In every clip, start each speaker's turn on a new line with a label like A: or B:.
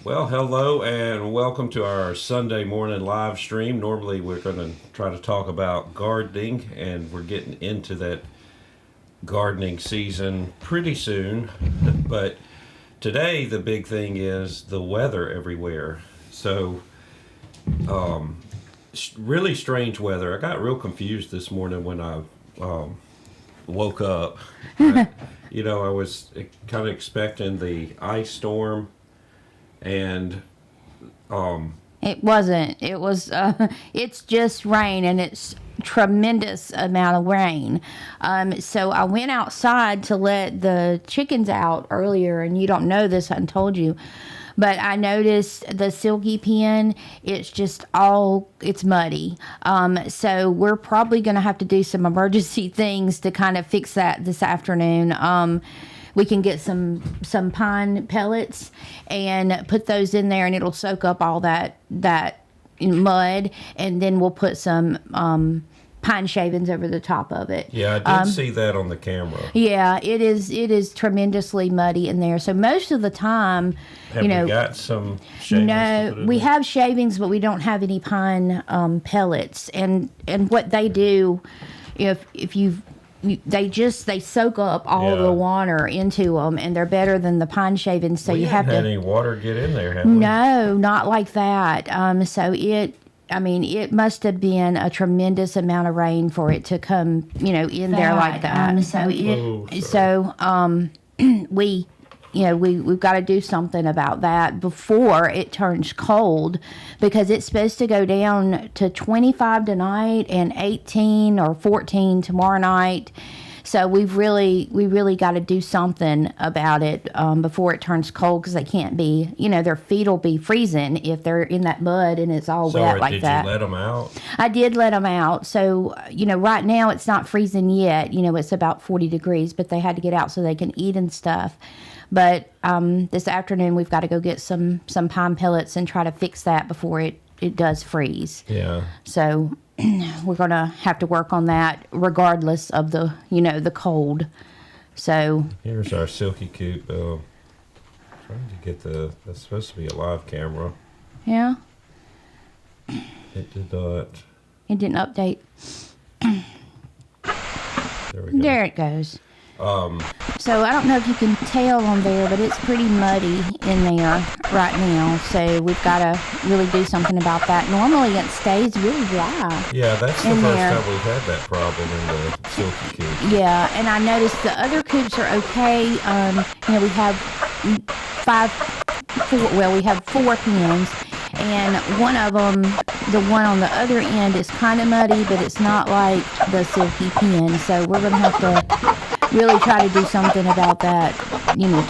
A: Well, hello and welcome to our Sunday morning live stream. Normally, we're going to try to talk about gardening, and we're getting into that gardening season pretty soon. But today, the big thing is the weather everywhere. So, really strange weather. I got real confused this morning when I woke up. I was kind of expecting the ice storm. And
B: it wasn't. It was. It's just rain, and it's tremendous amount of rain. So I went outside to let the chickens out earlier, and you don't know this. I told you, but I noticed the silky pen. It's just it's muddy. So we're probably going to have to do some emergency things to kind of fix that this afternoon. We can get some pine pellets and put those in there, and it'll soak up all that mud, and then we'll put some pine shavings over the top of it.
A: Yeah, I did see that on the camera.
B: Yeah, it is tremendously muddy in there. So most of the time,
A: Have we got some shavings?
B: No, we have shavings, but we don't have any pine pellets. And what they do, they soak up all the water into them, and they're better than the pine shavings. So you have to.
A: Had any water get in there? Have we?
B: No, not like that. It must have been a tremendous amount of rain for it to come, in there like that. We've got to do something about that before it turns cold, because it's supposed to go down to 25 tonight and 18 or 14 tomorrow night. So we really got to do something about it before it turns cold, because they can't be, their feet will be freezing if they're in that mud and it's all wet like that.
A: Did you let them out?
B: I did let them out. So, right now it's not freezing yet. It's about 40 degrees, but they had to get out so they can eat and stuff. But this afternoon we've got to go get some pine pellets and try to fix that before it does freeze.
A: Yeah.
B: So we're going to have to work on that regardless of the cold. So
A: here's our silky coop. Trying to get that's supposed to be a live camera.
B: Yeah.
A: It did not.
B: It didn't update.
A: There we go.
B: There it goes. So I don't know if you can tell on there, but it's pretty muddy in there right now. So we've got to really do something about that. Normally it stays really dry.
A: Yeah, that's the first time we've had that problem in the silky coop.
B: Yeah, and I noticed the other coops are okay. We have we have 4 pens, and one of them, the one on the other end, is kind of muddy, but it's not like the silky pen. So we're going to have to really try to do something about that,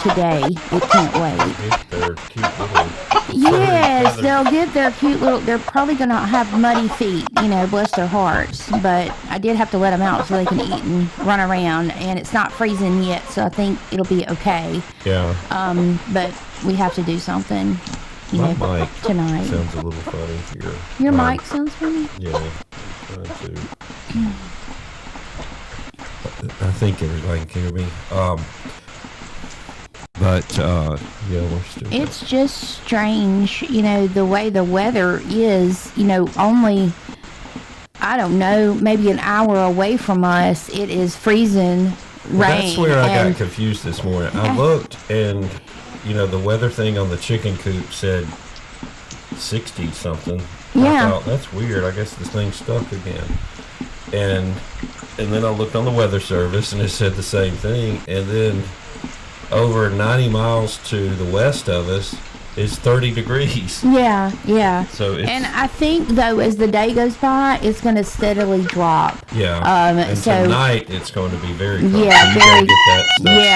B: today. It can't wait.
A: Get their cute little...
B: Yes, they'll get their cute little... They're probably going to have muddy feet, bless their hearts. But I did have to let them out so they can eat and run around. And it's not freezing yet, so I think it'll be okay.
A: Yeah.
B: But we have to do something,
A: My mic
B: tonight.
A: sounds a little funny here.
B: Your mic sounds funny?
A: Yeah. I think everybody can hear me. We're still...
B: It's just strange, the way the weather is, only, I don't know, maybe an hour away from us, it is freezing rain.
A: That's where I got confused this morning. I looked, and, the weather thing on the chicken coop said 60 something.
B: Yeah.
A: I thought, that's weird. I guess this thing's stuck again. And then I looked on the weather service, and it said the same thing. And then over 90 miles to the west of us is 30 degrees.
B: Yeah.
A: So
B: and I think, though, as the day goes by, it's going to steadily drop.
A: Yeah. And tonight it's going to be very cold.
B: Yeah,
A: so
B: very.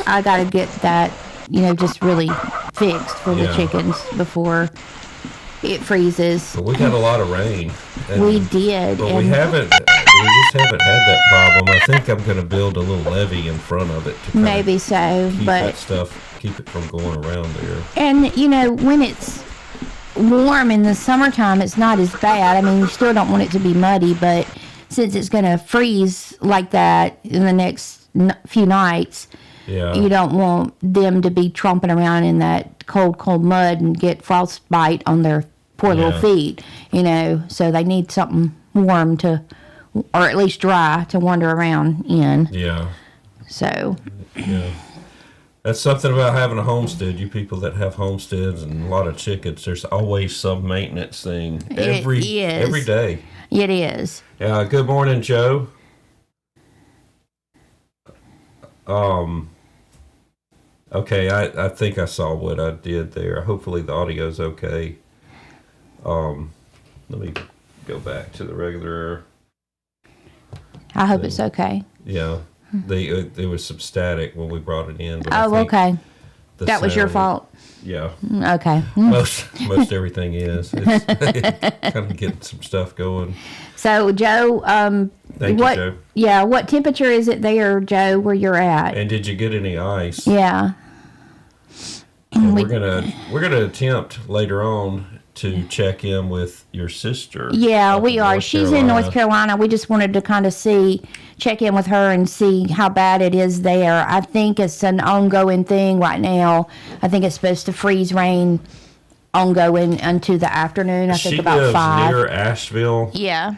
A: I
B: gotta get that, just really fixed for the chickens before it freezes.
A: But we got a lot of rain.
B: We did.
A: But we just haven't had that problem. I think I'm going to build a little levee in front of it to
B: maybe so, but
A: keep it from going around there.
B: And when it's warm in the summertime, it's not as bad. I mean, you still don't want it to be muddy, but since it's going to freeze like that in the next few nights,
A: Yeah.
B: You don't want them to be tromping around in that cold mud and get frostbite on their poor little feet, so they need something warm or at least dry to wander around in.
A: Yeah.
B: So.
A: Yeah. That's something about having a homestead. You people that have homesteads and a lot of chickens, there's always some maintenance thing every day.
B: It is.
A: Yeah. Good morning, Joe. Okay, I think I saw what I did there. Hopefully the audio's okay. Let me go back to the regular.
B: I hope it's okay.
A: Yeah, there was some static when we brought it in. But
B: okay. That was your fault.
A: Yeah.
B: Okay.
A: Most everything is. It's kind of getting some stuff going.
B: So, Joe,
A: Thank you, Joe.
B: Yeah, what temperature is it there, Joe, where you're at?
A: And did you get any ice?
B: Yeah.
A: And we're gonna attempt later on to check in with your sister.
B: Yeah, we are. She's in North Carolina. We just wanted to kind of check in with her and see how bad it is there. I think it's an ongoing thing right now. I think it's supposed to freeze rain ongoing into the afternoon. I think about 5.
A: She lives near Asheville.
B: Yeah.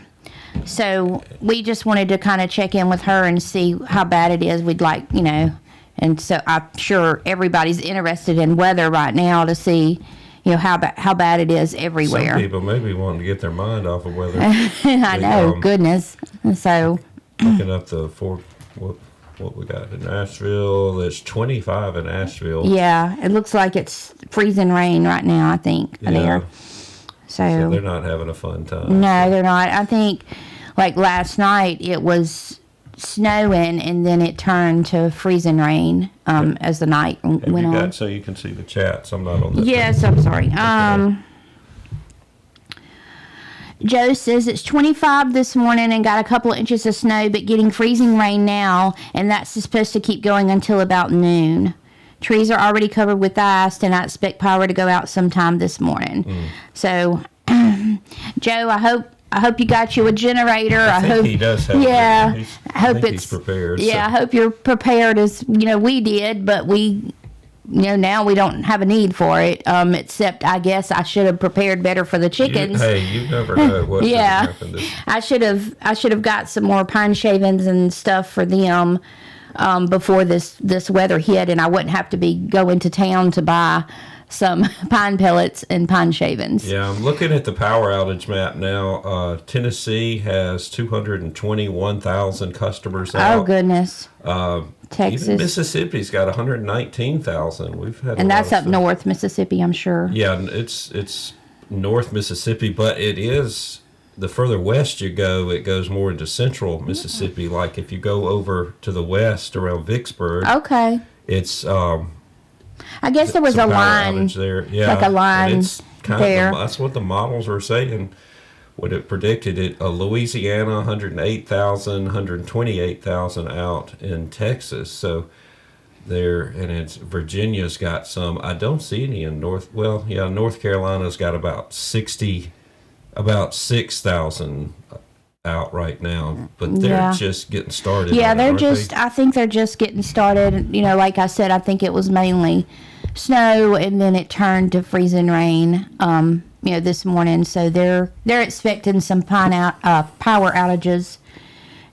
B: So we just wanted to kind of check in with her and see how bad it is. We'd like, and so I'm sure everybody's interested in weather right now to see, how bad it is everywhere.
A: Some people may be wanting to get their mind off of weather.
B: I know, goodness. So
A: looking up what we got in Asheville. There's 25 in Asheville.
B: Yeah, it looks like it's freezing rain right now, I think, there.
A: So they're not having a fun time.
B: No, they're not. I think, like last night, it was snowing and then it turned to freezing rain as the night went on.
A: So you can see the chats. I'm not on that.
B: Yes, I'm sorry. Joe says it's 25 this morning and got a couple of inches of snow, but getting freezing rain now, and that's supposed to keep going until about noon. Trees are already covered with ice, and I expect power to go out sometime this morning. So, Joe, I hope you got you a generator.
A: I hope he does have.
B: Yeah, I hope
A: he's prepared.
B: Yeah, I hope you're prepared as we did, but we. Now we don't have a need for it, except I guess I should have prepared better for the chickens.
A: You never know what's going to happen.
B: I should have got some more pine shavings and stuff for them before this weather hit, and I wouldn't have to be going to town to buy some pine pellets and pine shavings.
A: Yeah, I'm looking at the power outage map now. Tennessee has 221,000 customers out.
B: Oh, goodness. Texas.
A: Even Mississippi's got 119,000. We've had,
B: and that's up north Mississippi, I'm sure.
A: Yeah, it's North Mississippi, but it is the further west you go, it goes more into central Mississippi. Like if you go over to the west around Vicksburg,
B: okay,
A: it's
B: I guess there was a line
A: there, yeah,
B: like a line
A: it's kind
B: there.
A: That's what the models were saying. What it predicted, Louisiana 108,000, 128,000 out in Texas. So there, and it's Virginia's got some. I don't see any in North. Well, yeah, North Carolina's got about 6,000 out right now, but they're just getting started.
B: Yeah, I think they're just getting started. Like I said, I think it was mainly snow, and then it turned to freezing rain. This morning, so they're expecting some power outages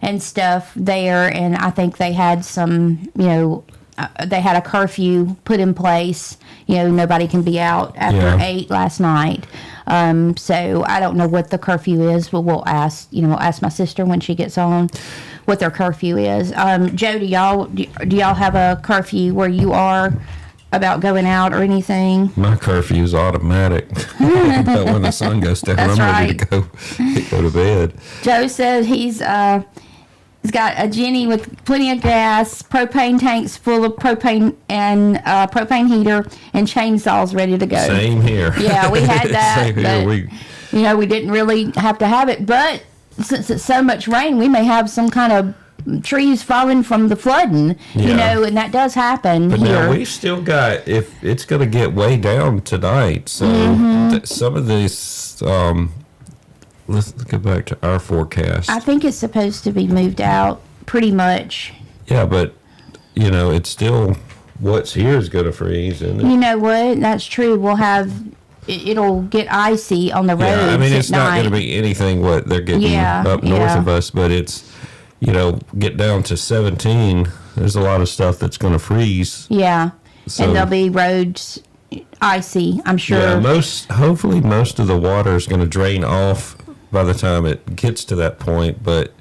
B: and stuff there, and I think they had some, they had a curfew put in place. Nobody can be out after 8 last night. So I don't know what the curfew is, but we'll ask my sister when she gets on what their curfew is. Joe, do y'all have a curfew where you are about going out or anything?
A: My curfew is automatic. But when the sun goes down, I'm ready to go to bed.
B: Joe says he's got a Jenny with plenty of gas, propane tanks full of propane and propane heater, and chainsaws ready to go.
A: Same here.
B: Yeah, we had that.
A: Same
B: here. We didn't really have to have it, but since it's so much rain, we may have some kind of trees falling from the flooding, and that does happen
A: but
B: here.
A: Now we've still got, if it's going to get way down tonight, so some of these, let's go back to our forecast.
B: I think it's supposed to be moved out pretty much.
A: Yeah, but it's still what's here is going to freeze, isn't it?
B: You know what? That's true. We'll have it'll get icy on the roads.
A: Yeah, I mean, it's not going to
B: night.
A: be anything what they're getting up north of us, but it's, get down to 17. There's a lot of stuff that's going to freeze.
B: Yeah,
A: So,
B: and there'll be roads icy, I'm sure.
A: Yeah, hopefully most of the water is going to drain off by the time it gets to that point, but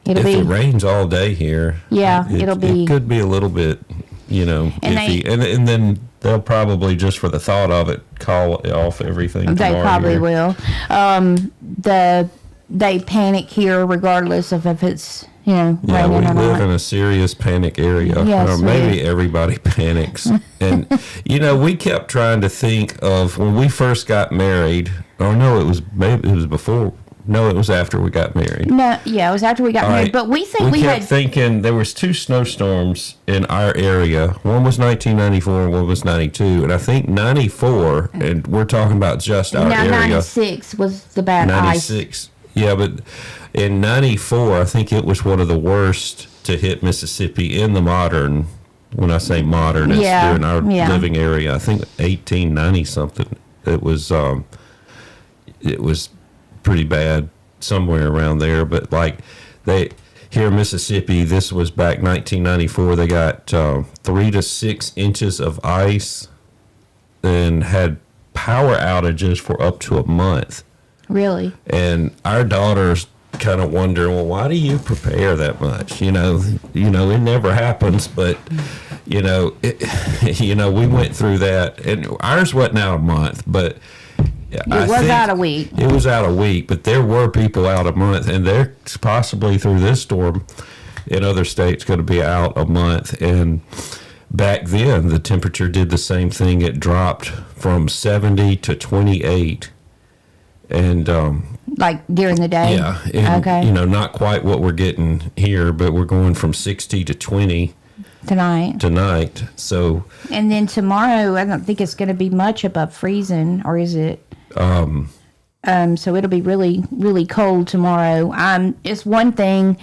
A: if it rains all day here, it could be a little bit, iffy. And then they'll probably, just for the thought of it, call off everything
B: They
A: tomorrow
B: probably
A: here.
B: will. They panic here regardless of if it's, raining
A: Yeah, we
B: or
A: live
B: not.
A: in a serious panic area.
B: Yes,
A: Or maybe everybody panics. And, we kept trying to think of when we first got married. Or no, it was before. No, it was after we got married.
B: No, yeah, it was after we got married.
A: Right.
B: But we think
A: we kept thinking there was 2 snowstorms in our area. One was 1994 and one was 92. And I think 94, and we're talking about just our area.
B: 96 was the bad
A: 96. Yeah, but in 94, I think it was one of the worst to hit Mississippi in the modern. When I say modern, it's during our living area. I think 1890 something. It was pretty bad somewhere around there. But here in Mississippi, this was back 1994. They got 3 to 6 inches of ice and had power outages for up to a month.
B: Really?
A: And our daughters kind of wonder, well, why do you prepare that much? It never happens, but we went through that, and ours wasn't out a month, but
B: It was out a week.
A: It was out a week, but there were people out a month, and they're possibly through this storm in other states going to be out a month. And back then, the temperature did the same thing. It dropped from 70 to 28. And
B: like during the day?
A: Yeah. And,
B: okay.
A: Not quite what we're getting here, but we're going from 60 to 20 tonight. So.
B: And then tomorrow, I don't think it's going to be much above freezing, or is it? So it'll be really, really cold tomorrow. It's one thing,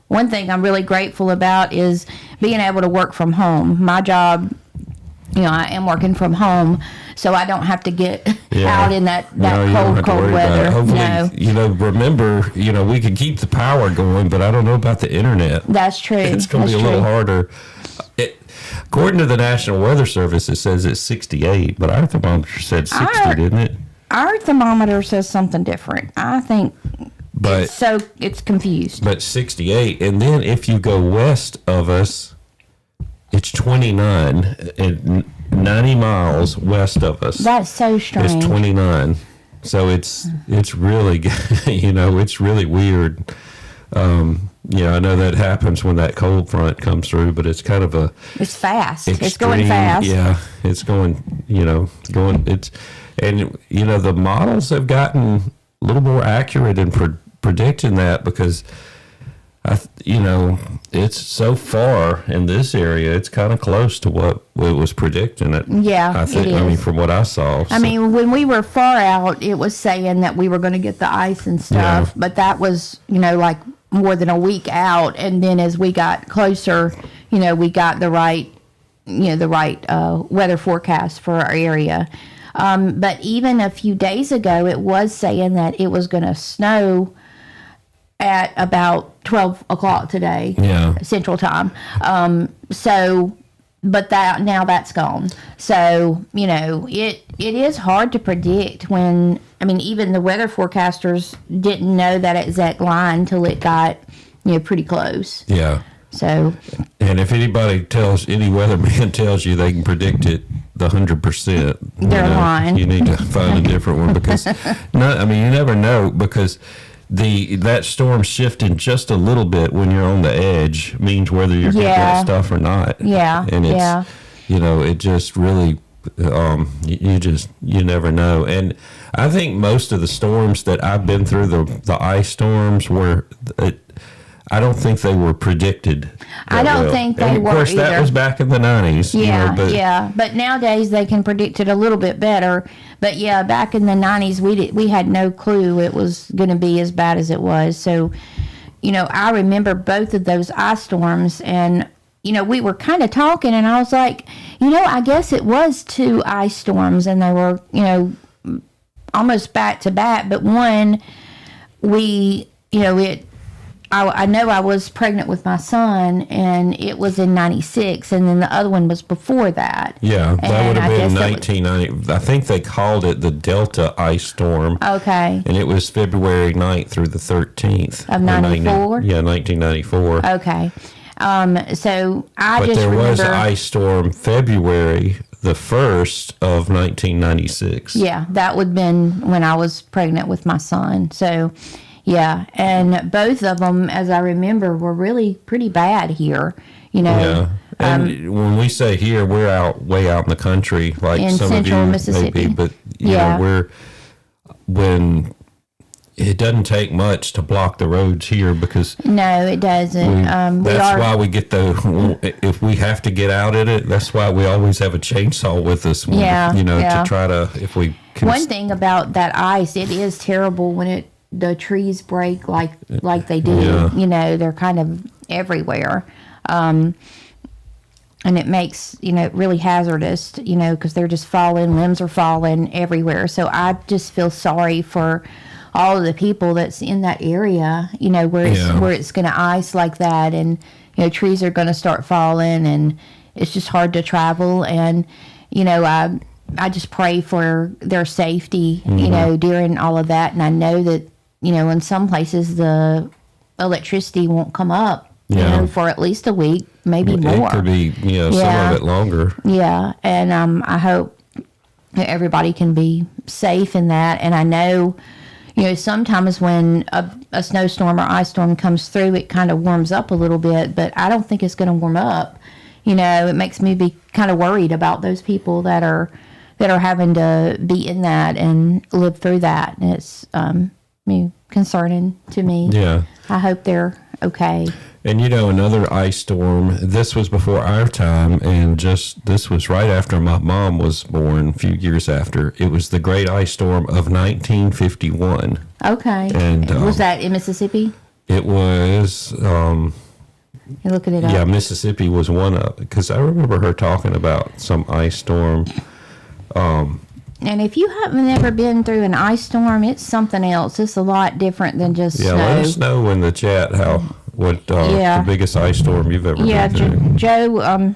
B: one thing I'm really grateful about is being able to work from home. My job, I am working from home, so I don't have to get out in that cold weather.
A: Hopefully, remember, we could keep the power going, but I don't know about the internet.
B: That's true.
A: It's going to be a little harder. According to the National Weather Service, it says it's 68, but our thermometer said 60, didn't it?
B: Our thermometer says something different. I think it's confused.
A: But 68, and then if you go west of us, it's 29, and 90 miles west of us.
B: That's so strange.
A: It's 29. So it's really, it's really weird. I know that happens when that cold front comes through, but it's kind of
B: it's fast.
A: Extreme,
B: it's going fast.
A: Yeah, it's going, the models have gotten a little more accurate in predicting that, because it's so far in this area, it's kind of close to what it was predicting. I think,
B: it is.
A: From what I saw.
B: When we were far out, it was saying that we were going to get the ice and stuff, but that was, like more than a week out. And then as we got closer, we got the right weather forecast for our area. But even a few days ago, it was saying that it was going to snow at about 12 o'clock today, Central Time. But now that's gone. So, it is hard to predict when, even the weather forecasters didn't know that exact line until it got, pretty close.
A: Yeah.
B: So.
A: And if any weatherman tells you they can predict it the 100%,
B: they're lying.
A: You need to find a different one, because, you never know, because that storm shifting just a little bit when you're on the edge means whether you're getting that stuff or not.
B: Yeah.
A: And it's, it just really, you never know. And I think most of the storms that I've been through, the ice storms, I don't think they were predicted.
B: I don't think they were. Of course,
A: that was back in the 90s.
B: But nowadays they can predict it a little bit better. But back in the 90s, we had no clue it was going to be as bad as it was. So, I remember both of those ice storms, and we were kind of talking, and I was like, I guess it was 2 ice storms, and they were, almost back to back. But one, I know I was pregnant with my son, and it was in 96, and then the other one was before that.
A: Yeah, that would have been 1990. I think they called it the Delta Ice Storm.
B: Okay.
A: And it was February 9th through the 13th.
B: Of 94?
A: Yeah, 1994.
B: Okay. So
A: but
B: just
A: there
B: remember,
A: was an ice storm February the 1st of 1996.
B: Yeah, that would have been when I was pregnant with my son. So, yeah, and both of them, as I remember, were really pretty bad here.
A: Yeah, and when we say here, we're way out in the country, like
B: in
A: some
B: central
A: of you
B: Mississippi.
A: maybe, but when it doesn't take much to block the roads here, because
B: no, it doesn't.
A: That's why we get if we have to get out at it, that's why we always have a chainsaw with us. To try to, if we can.
B: One thing about that ice, it is terrible when the trees break like they do.
A: Yeah.
B: They're kind of everywhere. And it makes, it really hazardous, because they're just falling, limbs are falling everywhere. So I just feel sorry for all of the people that's in that area, where it's going to ice like that, and, trees are going to start falling, and it's just hard to travel. And, I just pray for their safety, during all of that. And I know that, in some places the electricity won't come up, for at least a week, maybe more.
A: It could be, some of it longer.
B: Yeah, and I hope that everybody can be safe in that. And I know, sometimes when a snowstorm or ice storm comes through, it kind of warms up a little bit, but I don't think it's going to warm up. It makes me be kind of worried about those people that are having to be in that and live through that. And it's concerning to me.
A: Yeah.
B: I hope they're okay.
A: And another ice storm, this was before our time, and this was right after my mom was born, a few years after. It was the Great Ice Storm of 1951.
B: Okay.
A: And
B: was that in Mississippi?
A: It was.
B: You're looking it up.
A: Yeah, Mississippi was one of, because I remember her talking about some ice storm.
B: And if you haven't ever been through an ice storm, it's something else. It's a lot different than just snow.
A: Yeah, let us know in the chat what the biggest ice storm you've ever been through.
B: Joe,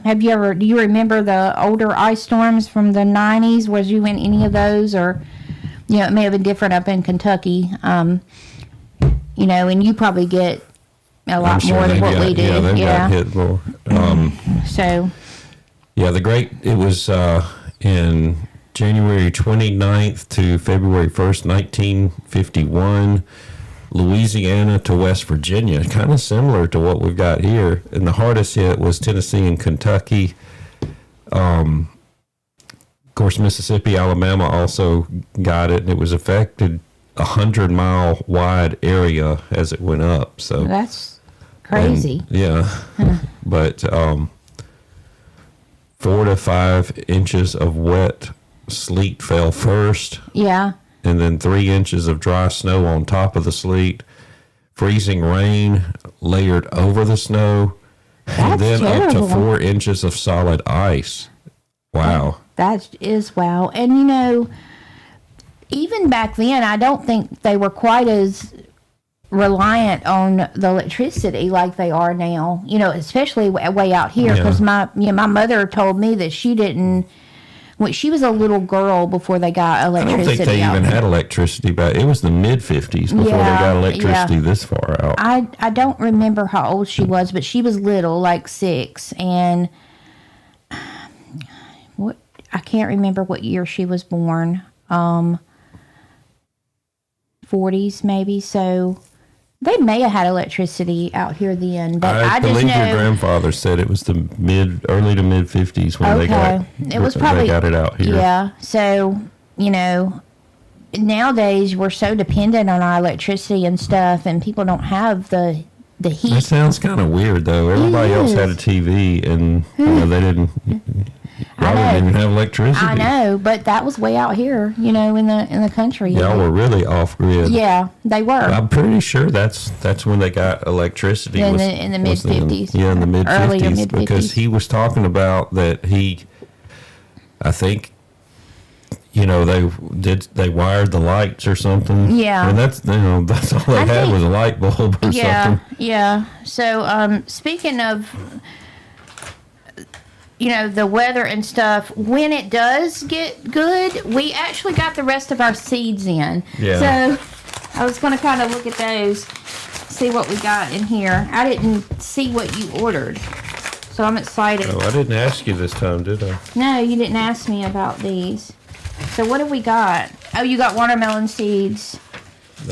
B: do you remember the older ice storms from the 90s? Was you in any of those? Or, it may have been different up in Kentucky. And you probably get a lot more than what we do.
A: Yeah, they got hit more. It was in January 29th to February 1st, 1951. Louisiana to West Virginia, kind of similar to what we've got here. And the hardest hit was Tennessee and Kentucky. Of course, Mississippi, Alabama also got it, and it was affected 100-mile wide area as it went up. So
B: that's crazy.
A: But 4 to 5 inches of wet sleet fell first. Yeah. And then 3 inches of dry snow on top of the sleet, freezing rain layered over the snow, and then
B: terrible.
A: up to 4 inches of solid ice. Wow.
B: That is wow. And, even back then, I don't think they were quite as reliant on the electricity like they are now, especially way out here. Because my mother told me that she didn't. When she was a little girl before they got electricity.
A: I don't think they even had electricity back. It was the mid-50s before they got electricity this far out.
B: I don't remember how old she was, but she was little, like 6. And I can't remember what year she was born. 40s maybe. So they may have had electricity out here then, but I just know
A: your grandfather said it was the early to mid 50s when they got it out here.
B: Yeah. So, nowadays we're so dependent on our electricity and stuff, and people don't have the heat.
A: That sounds kind of weird though. Everybody else had a TV, and they didn't. Y'all didn't even have electricity.
B: I know, but that was way out here, in the country.
A: Y'all were really off grid.
B: Yeah, they were.
A: I'm pretty sure that's when they got electricity.
B: In the mid 50s.
A: Yeah, in the mid 50s, because
B: 50s.
A: he was talking about that I think, they wired the lights or something.
B: Yeah.
A: And that's all they had was a light bulb or something.
B: Yeah. So, speaking of, the weather and stuff, when it does get good, we actually got the rest of our seeds in.
A: Yeah.
B: So, I was going to kind of look at those, see what we got in here. I didn't see what you ordered, so I'm excited.
A: Oh, I didn't ask you this time, did I?
B: No, you didn't ask me about these. So what have we got? Oh, you got watermelon seeds.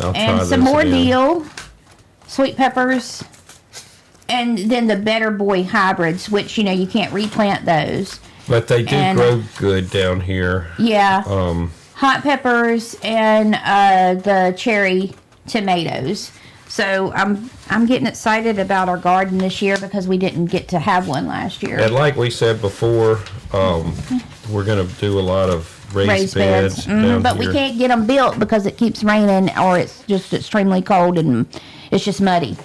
A: I'll try
B: And some
A: this
B: more
A: again.
B: dill, sweet peppers, and then the Better Boy hybrids, which, you can't replant those.
A: But they do grow good down here.
B: Yeah. Hot peppers and the cherry tomatoes. So I'm getting excited about our garden this year because we didn't get to have one last year.
A: And like we said before, we're going to do a lot of raised beds down
B: but
A: here.
B: we can't get them built because it keeps raining or it's just extremely cold and it's just muddy.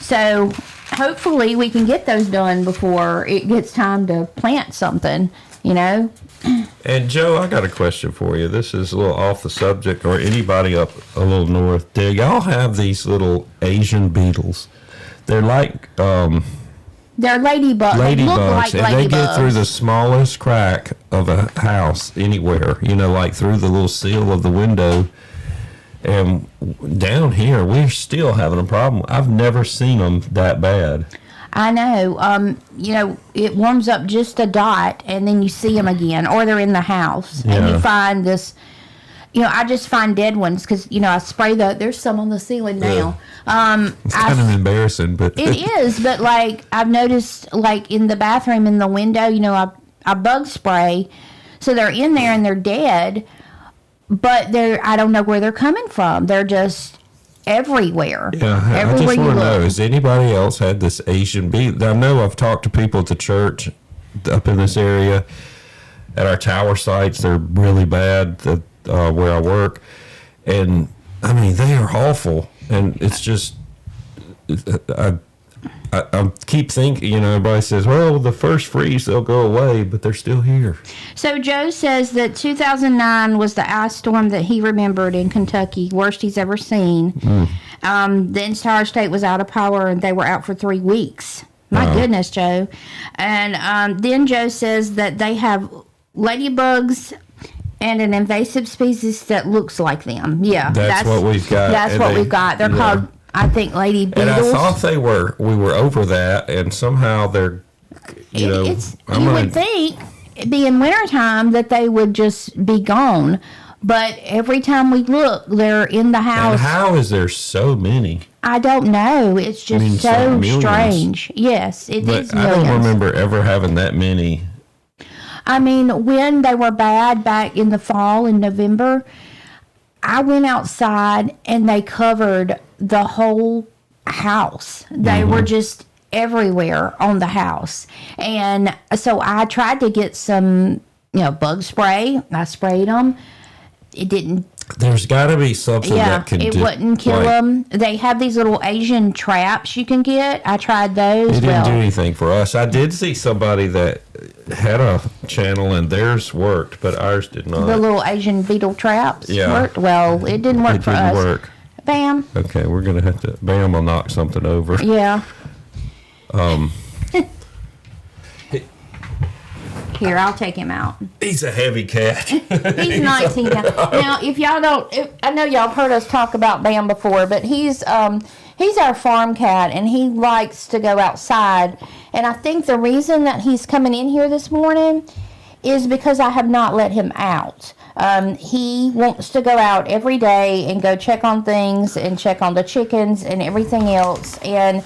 B: So hopefully we can get those done before it gets time to plant something,
A: And Joe, I got a question for you. This is a little off the subject, or anybody up a little north. Do y'all have these little Asian beetles? They're like
B: They're ladybugs. They look like
A: and
B: ladybugs.
A: they get through the smallest crack of a house anywhere, like through the little seal of the window. And down here, we're still having a problem. I've never seen them that bad.
B: I know. It warms up just a dot, and then you see them again, or they're in the house, and you find this. I just find dead ones because I spray there's some on the ceiling now.
A: It's kind of embarrassing, but
B: it is. But I've noticed, in the bathroom in the window, I bug spray, so they're in there and they're dead. But I don't know where they're coming from. They're just everywhere.
A: Yeah, I just want to know, has anybody else had this Asian beetle? I know I've talked to people at the church up in this area. At our tower sites, they're really bad where I work. And, I mean, they are awful. And it's just, I keep thinking, everybody says, well, the first freeze, they'll go away, but they're still here.
B: So Joe says that 2009 was the ice storm that he remembered in Kentucky, worst he's ever seen. The entire state was out of power, and they were out for 3 weeks. My goodness, Joe. And then Joe says that they have ladybugs and an invasive species that looks like them. Yeah.
A: That's what we've got.
B: That's what we've got. They're called, I think, lady beetles.
A: And I thought we were over that, and somehow they're, you would
B: think, being wintertime, that they would just be gone. But every time we look, they're in the house.
A: And how is there so many?
B: I don't know. It's just so strange. Yes, it is millions.
A: I don't remember ever having that many.
B: I mean, when they were bad back in the fall in November, I went outside and they covered the whole house. They were just everywhere on the house. And so I tried to get some, bug spray. I sprayed them. It didn't.
A: There's got to be something that can
B: it wouldn't kill them. They have these little Asian traps you can get. I tried those.
A: It didn't do anything for us. I did see somebody that had a channel and theirs worked, but ours did not.
B: The little Asian beetle traps worked. Well, it didn't work for us.
A: It didn't work.
B: Bam.
A: Okay, we're going to have to... Bam will knock something over.
B: Yeah. Here, I'll take him out.
A: He's a heavy cat.
B: He's 19 now. If y'all don't... I know y'all have heard us talk about Bam before, but he's our farm cat, and he likes to go outside. And I think the reason that he's coming in here this morning is because I have not let him out. He wants to go out every day and go check on things and check on the chickens and everything else. And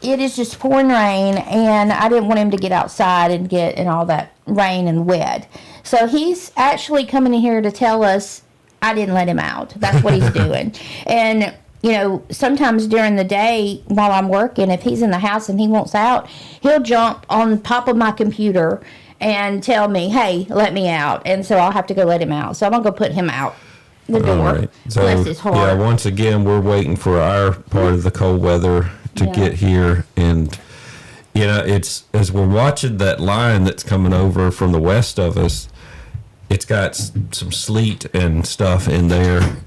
B: it is just pouring rain, and I didn't want him to get outside and get in all that rain and wet. So he's actually coming in here to tell us I didn't let him out. That's what he's doing. And sometimes during the day while I'm working, if he's in the house and he wants out, he'll jump on top of my computer and tell me, hey, let me out. And so I'll have to go let him out. So I'm going to go put him out the door.
A: All right. So,
B: bless his heart.
A: yeah, once again, we're waiting for our part of the cold weather to get here. And, it's as we're watching that line that's coming over from the west of us, it's got some sleet and stuff in there.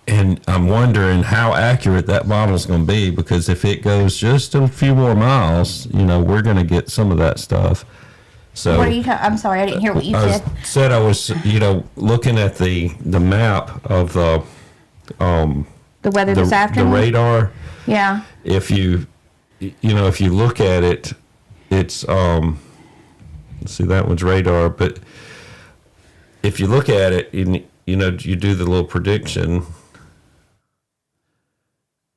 A: And I'm wondering how accurate that model's going to be, because if it goes just a few more miles, we're going to get some of that stuff. So
B: what are you I'm sorry, I didn't hear what you said.
A: I was looking at the map of the
B: weather this afternoon.
A: The radar.
B: Yeah.
A: If you look at it, it's let's see, that one's radar, but if you look at it and you do the little prediction,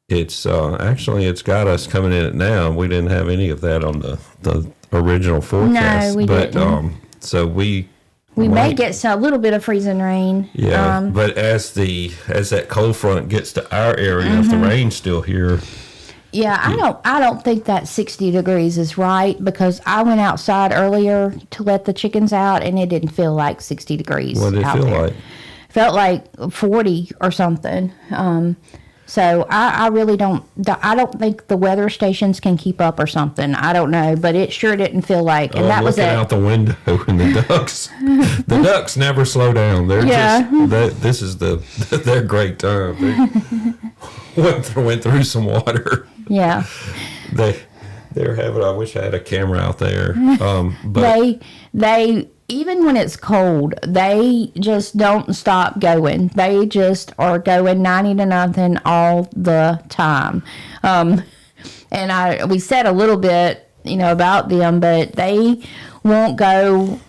A: it's actually it's got us coming in it now. We didn't have any of that on the original forecast.
B: No, we didn't.
A: So we
B: may get a little bit of freezing rain.
A: Yeah, but as that cold front gets to our area, if the rain's still here.
B: Yeah, I don't think that 60 degrees is right, because I went outside earlier to let the chickens out and it didn't feel like 60 degrees.
A: What did it feel like?
B: Felt like 40 or something. So I really don't think the weather stations can keep up or something. I don't know, but it sure didn't feel like. And that was it.
A: Out the window, and the ducks never slow down. They're this is their great time. They went through some water.
B: Yeah.
A: They're having. I wish I had a camera out there. But
B: they even when it's cold, they just don't stop going. They just are going 90 to nothing all the time. And we said a little bit, about them, but they won't go.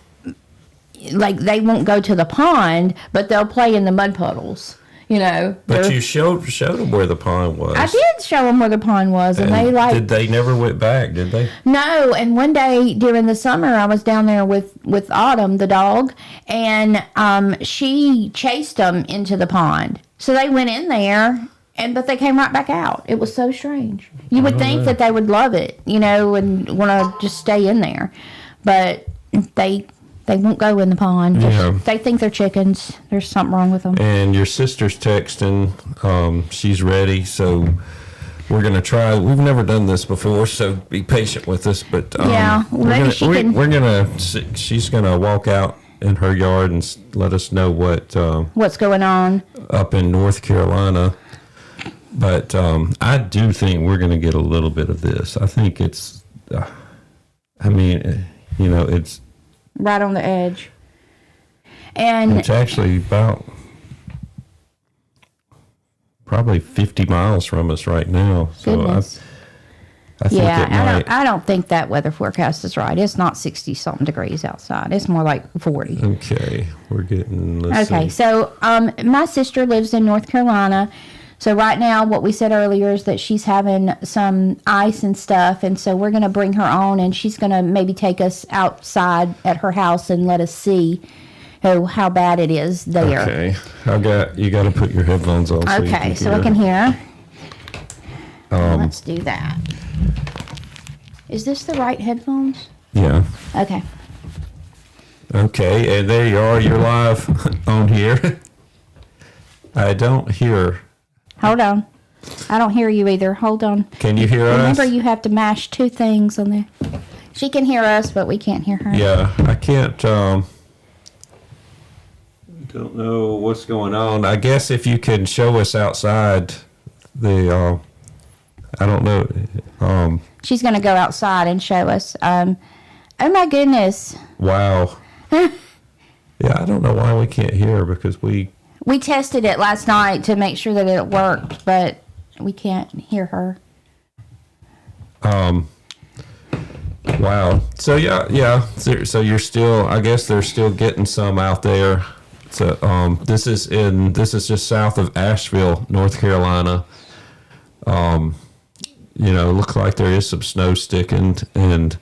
B: Like, they won't go to the pond, but they'll play in the mud puddles.
A: But you showed them where the pond was.
B: I did show them where the pond was, and
A: they never went back, did they?
B: No, and one day during the summer, I was down there with Autumn, the dog, and she chased them into the pond. So they went in there, but they came right back out. It was so strange. You would think that they would love it, and want to just stay in there, but they won't go in the pond.
A: Yeah.
B: They think they're chickens. There's something wrong with them.
A: And your sister's texting. She's ready, so we're going to try. We've never done this before, so be patient with us. But she's going to walk out in her yard and let us know what's going on up in North Carolina. But I do think we're going to get a little bit of this. I think it's, it's
B: right on the edge. And
A: it's actually about probably 50 miles from us right now. So
B: goodness.
A: I think
B: I don't think that weather forecast is right. It's not 60-something degrees outside. It's more like 40.
A: Okay. We're getting...
B: Okay. So my sister lives in North Carolina. So right now, what we said earlier is that she's having some ice and stuff, and so we're going to bring her on, and she's going to maybe take us outside at her house and let us see how bad it is there.
A: Okay. You got to put your headphones on.
B: Okay, so I can hear. Let's do that. Is this the right headphones?
A: Yeah.
B: Okay.
A: Okay, and there you are. You're live on here. I don't hear...
B: Hold on. I don't hear you either. Hold on.
A: Can you hear us?
B: Remember, you have to mash two things on there. She can hear us, but we can't hear her.
A: Yeah, I can't, don't know what's going on. I guess if you can show us outside I don't know.
B: She's going to go outside and show us. Oh, my goodness.
A: Wow. Yeah, I don't know why we can't hear her, because we
B: tested it last night to make sure that it worked, but we can't hear her.
A: Wow. So yeah. So you're still, I guess they're still getting some out there. So this is just south of Asheville, North Carolina. Looks like there is some snow sticking, and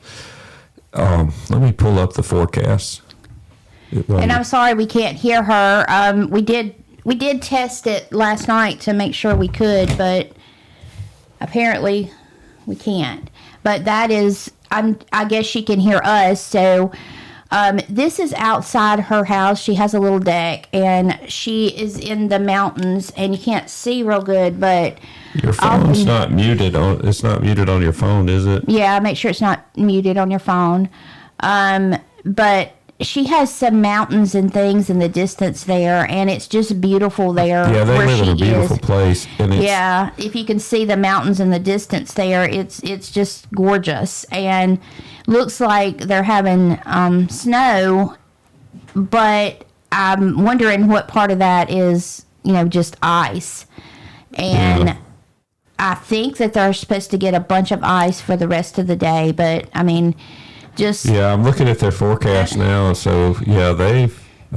A: let me pull up the forecast.
B: And I'm sorry we can't hear her. We did we did test it last night to make sure we could, but apparently we can't. But that is, I guess she can hear us. So this is outside her house. She has a little deck, and she is in the mountains, and you can't see real good, but
A: your phone's not muted on. It's not muted on your phone, is it?
B: Yeah, make sure it's not muted on your phone. But she has some mountains and things in the distance there, and it's just beautiful there.
A: Yeah, they
B: where
A: live in a beautiful place. And
B: yeah, if you can see the mountains in the distance there, it's just gorgeous, and looks like they're having snow, but I'm wondering what part of that is, just ice. And yeah. I think that they're supposed to get a bunch of ice for the rest of the day, but I mean, yeah,
A: I'm looking at their forecast now. So yeah,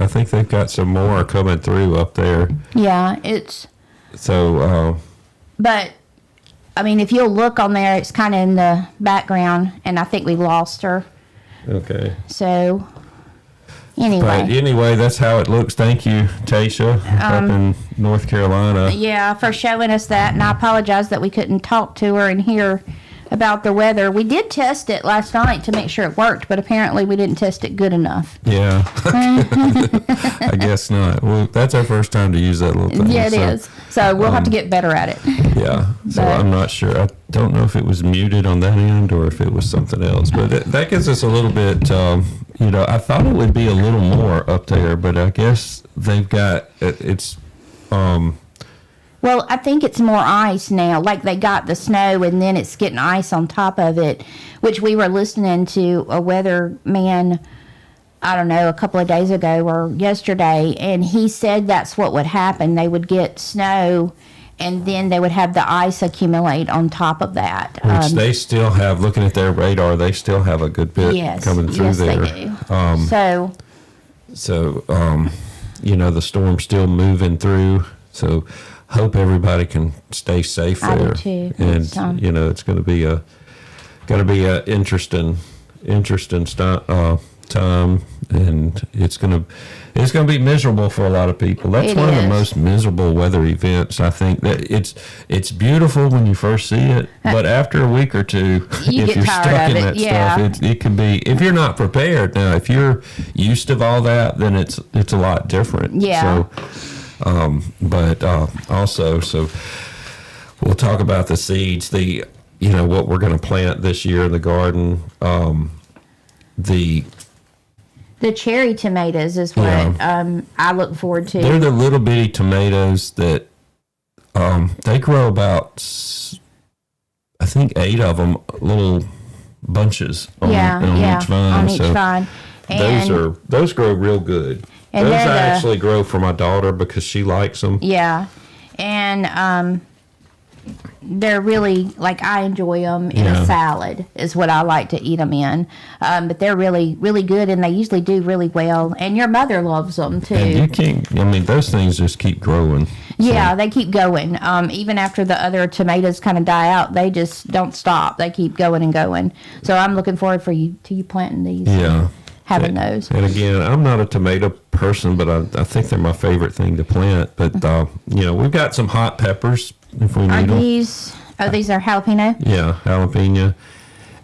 A: I think they've got some more coming through up there.
B: Yeah, it's
A: so.
B: But I mean, if you'll look on there, it's kind of in the background, and I think we lost her.
A: Okay.
B: So anyway,
A: that's how it looks. Thank you, Tasha, up in North Carolina.
B: Yeah, for showing us that, and I apologize that we couldn't talk to her and hear about the weather. We did test it last night to make sure it worked, but apparently we didn't test it good enough.
A: Yeah. I guess not. Well, that's our first time to use that little thing.
B: Yeah, it is. So we'll have to get better at it.
A: Yeah. So I'm not sure. I don't know if it was muted on that end or if it was something else. But that gives us a little bit, I thought it would be a little more up there, but I guess they've got,
B: well, I think it's more ice now. Like they got the snow and then it's getting ice on top of it, which we were listening to a weatherman, I don't know, a couple of days ago or yesterday, and he said that's what would happen. They would get snow and then they would have the ice accumulate on top of that.
A: Which they still have, looking at their radar, they still have a good bit coming through there.
B: Yes, they do.
A: The storm's still moving through, so hope everybody can stay safe there.
B: I do too.
A: And it's going to be a interesting time, and it's going to be miserable for a lot of people. That's one of the most miserable weather events. I think that it's beautiful when you first see it, but after a week or two, if you're stuck in that stuff, it can be. If you're not prepared now, if you're used to all that, then it's a lot different.
B: Yeah.
A: So we'll talk about the seeds, what we're going to plant this year in the garden.
B: The cherry tomatoes is what I look forward to.
A: They're the little bitty tomatoes that they grow about, I think, 8 of them, little bunches on each vine. And those grow real good. And those I actually grow for my daughter because she likes them.
B: Yeah, and they're really, I enjoy them in a salad is what I like to eat them in. But they're really, really good, and they usually do really well. And your mother loves them too.
A: And those things just keep growing.
B: Yeah, they keep going. Even after the other tomatoes kind of die out, they just don't stop. They keep going and going. So I'm looking forward to you planting these.
A: Yeah.
B: Having those.
A: And again, I'm not a tomato person, but I think they're my favorite thing to plant. But, we've got some hot peppers if we need them.
B: These are jalapeno?
A: Yeah, jalapeno.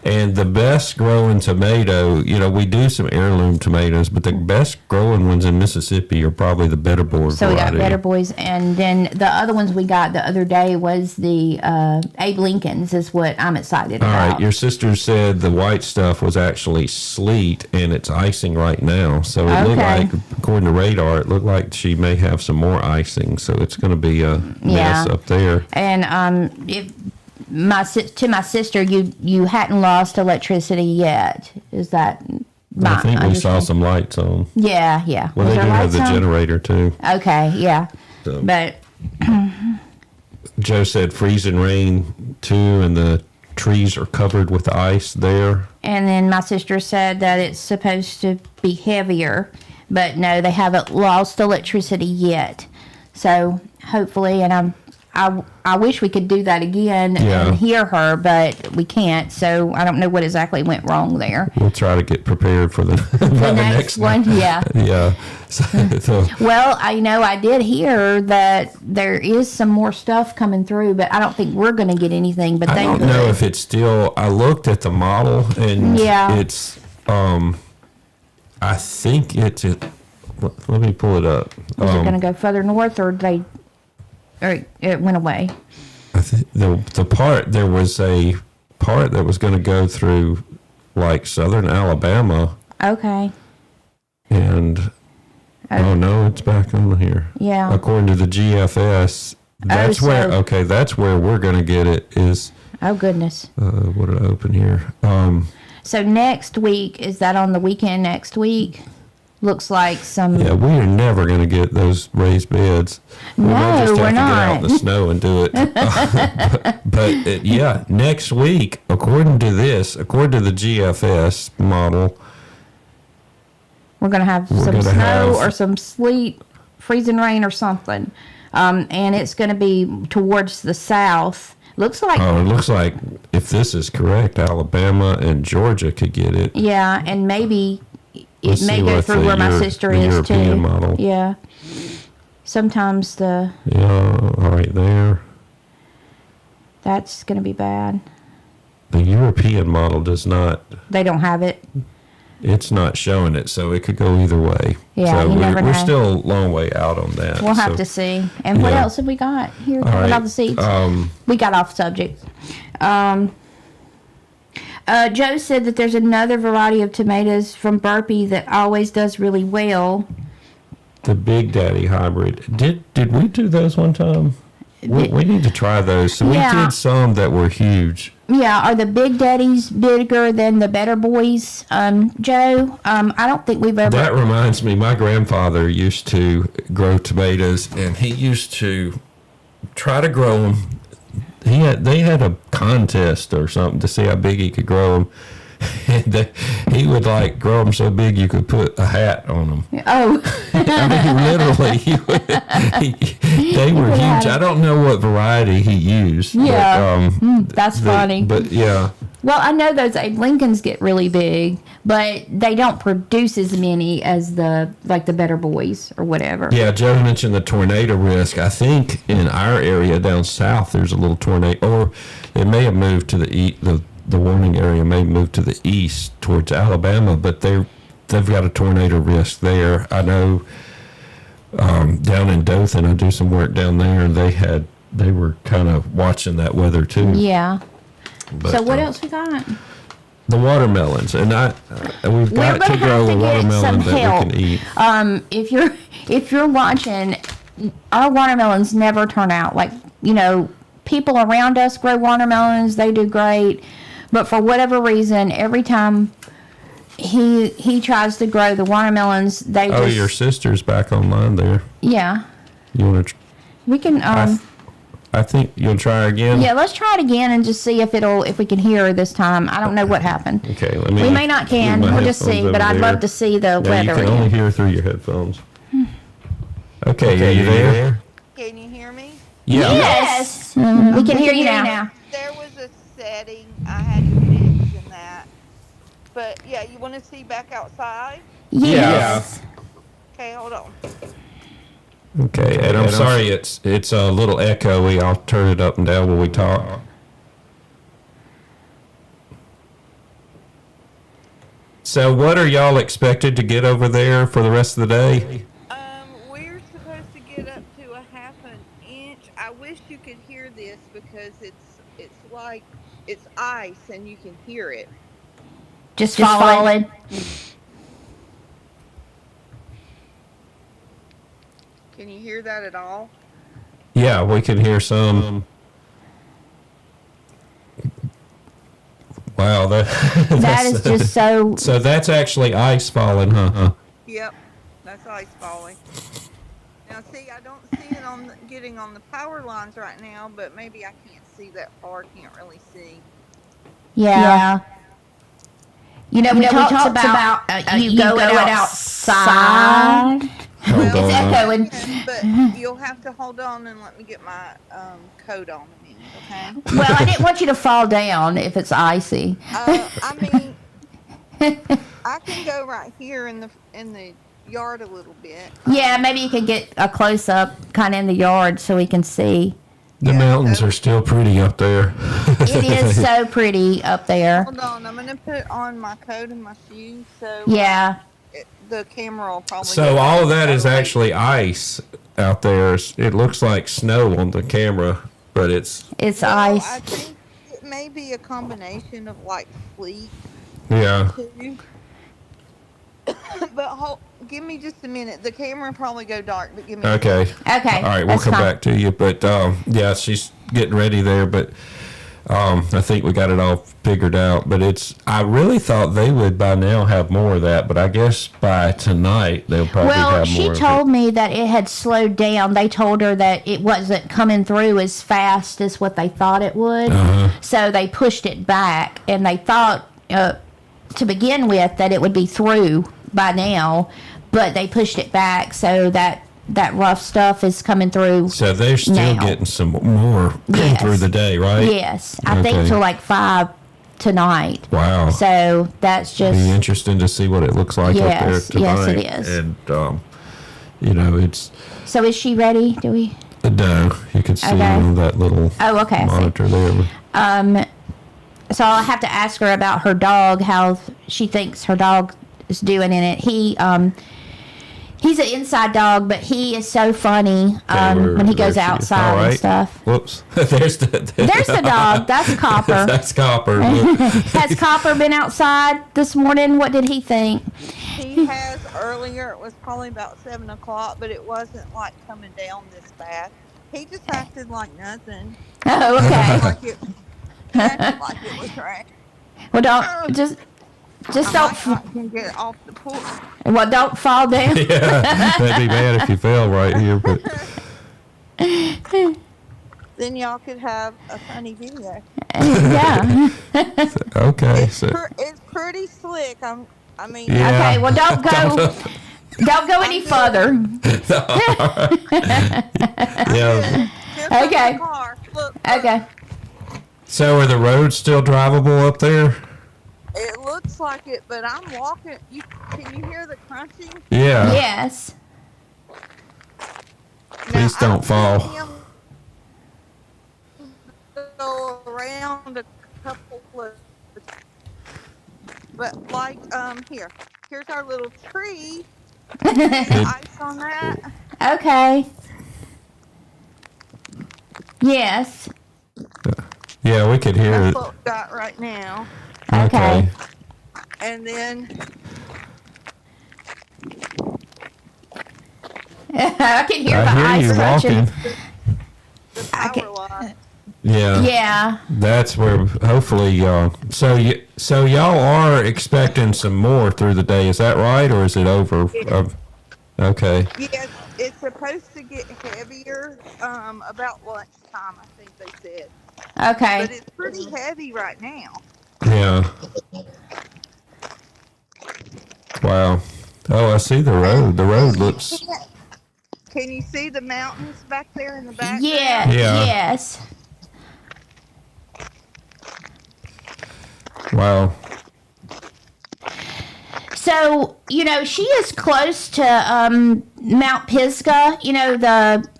A: And the best growing tomato, we do some heirloom tomatoes, but the best growing ones in Mississippi are probably the Better Boy variety.
B: So we got Better Boys, and then the other ones we got the other day was the Abe Lincolns is what I'm excited about.
A: All right, your sister said the white stuff was actually sleet, and it's icing right now. So it looked like, according to radar, it looked like she may have some more icing, so it's going to be a mess up there.
B: And to my sister, you hadn't lost electricity yet. Is that
A: I think we saw some lights on.
B: Yeah.
A: Well, they do have the generator too.
B: Okay, yeah. So, but
A: Joe said freezing rain too, and the trees are covered with ice there.
B: And then my sister said that it's supposed to be heavier, but no, they haven't lost electricity yet. So hopefully, and I wish we could do that again and hear her, but we can't. So I don't know what exactly went wrong there.
A: We'll try to get prepared for the next
B: one. Yeah.
A: Yeah. So.
B: Well, I did hear that there is some more stuff coming through, but I don't think we're going to get anything. But
A: I don't know if it's still. I looked at the model and it's. I think it's. Let me pull it up.
B: Is it going to go further north, or it went away?
A: I think there was a part that was going to go through like southern Alabama.
B: Okay.
A: And oh no, it's back on here.
B: Yeah.
A: According to the GFS, that's that's where we're going to get it. Is
B: oh goodness.
A: What did I open here?
B: So next week, is that on the weekend next week? Looks like some.
A: Yeah, we are never going to get those raised beds.
B: No,
A: we're not.
B: Get
A: out in the snow and do it. but next week, according to the GFS model,
B: we're going to have some snow or some sleet, freezing rain or something, and it's going to be towards the south. Looks like.
A: Oh, it looks like if this is correct, Alabama and Georgia could get it.
B: Yeah, and maybe. It may go through where my sister is
A: European
B: too.
A: Model.
B: Yeah. Sometimes the.
A: Yeah, right there.
B: That's going to be bad.
A: The European model does not.
B: They don't have it.
A: It's not showing it, so it could go either way.
B: Yeah,
A: so
B: you never know.
A: We're still a long way out on that.
B: We'll have to see. And what else have we got here? Coming out the seeds. We got off subject. Joe said that there's another variety of tomatoes from Burpee that always does really well.
A: The Big Daddy hybrid. Did we do those one time? We need to try those. So we did some that were huge.
B: Yeah, are the Big Daddies bigger than the Better Boys, Joe? I don't think we've ever.
A: That reminds me, my grandfather used to grow tomatoes, and he used to try to grow them. They had a contest or something to see how big he could grow them. And he would grow them so big you could put a hat on them.
B: Oh.
A: I mean, literally, they were huge. I don't know what variety he used.
B: Yeah. But, that's funny.
A: But yeah.
B: Well, I know those Abe Lincolns get really big, but they don't produce as many as the Better Boys or whatever.
A: Yeah, Joe mentioned the tornado risk. I think in our area down south there's a little tornado, or it may have moved to the east. The warning area may move to the east towards Alabama, but they've got a tornado risk there. I know down in Dothan, I do some work down there, and they were kind of watching that weather too.
B: Yeah. But, so what else we got?
A: The watermelons, and we've got to grow a watermelon that we can eat.
B: If you're watching, our watermelons never turn out people around us grow watermelons, they do great. But for whatever reason, every time he tries to grow the watermelons, they just... Oh,
A: your sister's back online there.
B: Yeah.
A: You want to...
B: We can...
A: I think you'll try again.
B: Yeah, let's try it again and just see if we can hear her this time. I don't know what happened.
A: Okay,
B: we may not can. We'll just see. But I'd love to see the weather.
A: You can only hear through your headphones. Okay, are you there?
C: Can you hear me?
A: Yeah.
B: Yes. Mm-hmm. We can hear you now.
C: There was a setting I had to fix in that. But yeah, you want to see back outside?
B: Yes.
C: Yeah. Okay, hold on.
A: Okay, and I'm sorry it's a little echoey. I'll turn it up and down when we talk. So what are y'all expected to get over there for the rest of the day?
C: We're supposed to get up to a half an inch. I wish you could hear this because it's like it's ice and you can hear it.
B: Just falling.
C: Can you hear that at all?
A: Yeah, we can hear some. Wow,
B: that is just so...
A: So that's actually ice falling, huh?
C: Yep, that's ice falling. Now, see, I don't see it getting on the power lines right now, but maybe I can't see that far. Can't really see.
B: Yeah. We talked about you going outside.
A: Hold
B: It's
A: on.
B: echoing.
C: But you'll have to hold on and let me get my coat on a minute, okay?
B: Well, I didn't want you to fall down if it's icy.
C: I mean, I can go right here in the yard a little bit.
B: Yeah, maybe you could get a close up kind of in the yard so we can see.
A: The mountains are still pretty up there.
B: It is so pretty up there.
C: Hold on, I'm gonna put on my coat and my shoes so
B: Yeah.
C: The camera will probably.
A: So all of that is actually ice out there. It looks like snow on the camera, but it's
B: It's
C: I
B: ice.
C: think it may be a combination of like sleet
A: yeah.
C: too. But give me just a minute. The camera will probably go dark, but give me.
A: Okay.
B: Okay.
A: All right, we'll
B: that's
A: come
B: fine.
A: back to you. But yeah, she's getting ready there. But I think we got it all figured out. But I really thought they would by now have more of that. But I guess by tonight they'll probably
B: Well,
A: have
B: she
A: more.
B: told me that it had slowed down. They told her that it wasn't coming through as fast as what they thought it would. So they pushed it back, and they thought to begin with that it would be through by now, but they pushed it back so that rough stuff is coming through.
A: So they're still
B: now.
A: getting some more
B: Yes.
A: through the day, right?
B: Yes, I think
A: Okay.
B: till like 5 tonight.
A: Wow.
B: So that's just
A: Be interesting to see what it looks like up there
B: Yes,
A: tonight.
B: yes, it is.
A: And it's
B: So is she ready? Do we?
A: no, you can see
B: Okay.
A: on that little
B: Oh, okay. I see.
A: monitor there.
B: So I'll have to ask her about her dog, how she thinks her dog is doing in it. He's an inside dog, but he is so funny when he goes outside and stuff.
A: Whoops. There's the
B: dog. That's Copper.
A: That's Copper.
B: Has Copper been outside this morning? What did he think?
C: He has earlier. It was probably about 7 o'clock, but it wasn't like coming down this fast. He just acted like nothing.
B: Oh, okay.
C: He acted like it was right.
B: Well, don't just
C: I can get off the porch.
B: don't fall down.
A: Yeah, that'd be bad if you fell right here. But
C: Then y'all could have a funny video.
B: Yeah.
A: okay,
C: It's,
A: so
C: it's pretty slick. I mean,
A: Yeah.
B: Okay. Well, don't go. Don't go any further.
A: yeah.
C: just
B: Okay.
C: in the car. Look,
B: Okay.
A: So are the roads still drivable up there?
C: it looks like it, but I'm walking. Can you hear the crunching?
A: Yeah.
B: Yes.
A: Please
C: Now,
A: don't fall.
C: Him go around a couple of, but like here's our little tree. Ice on that.
B: Okay. Yes.
A: Yeah, we could hear
C: That's
A: it.
C: what we got right now.
B: Okay.
C: And then
B: I can hear
A: I
B: the
A: hear
B: ice
A: you
B: crunching.
A: walking.
C: the
B: Okay.
C: power line.
A: Yeah.
B: Yeah.
A: That's where hopefully so y'all are expecting some more through the day, is that right, or is it over? Okay.
C: Yes, it's supposed to get heavier about lunchtime, I think they said.
B: Okay.
C: But it's pretty heavy right now.
A: Yeah. Wow. Oh, I see the road. The road looks.
C: Can you see the mountains back there in the back?
B: Yeah.
A: Yeah.
B: Yes.
A: Wow.
B: So, she is close to Mount Pisgah,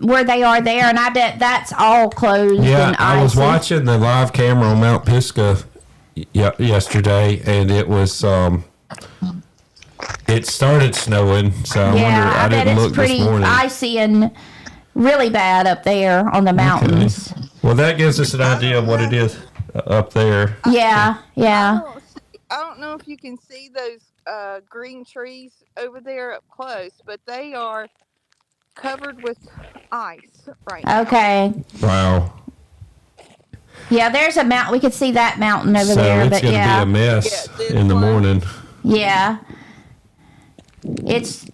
B: where they are there, and I bet that's all closed
A: Yeah,
B: and
A: I was
B: icy.
A: watching the live camera on Mount Pisgah yesterday, and it was it started snowing. So I wonder. I
B: bet
A: didn't
B: it's
A: look
B: pretty
A: this morning.
B: icy and really bad up there on the mountains.
A: Well, that gives us an idea of what it is up there.
B: Yeah, yeah.
C: I don't know if you can see those green trees over there up close, but they are covered with ice right now.
B: Okay.
A: Wow.
B: Yeah, there's a mountain. We could see that mountain over
A: So
B: there,
A: it's
B: but
A: going to
B: yeah.
A: be a mess
C: Yeah, this
A: in the
C: one.
A: morning.
B: Yeah. It's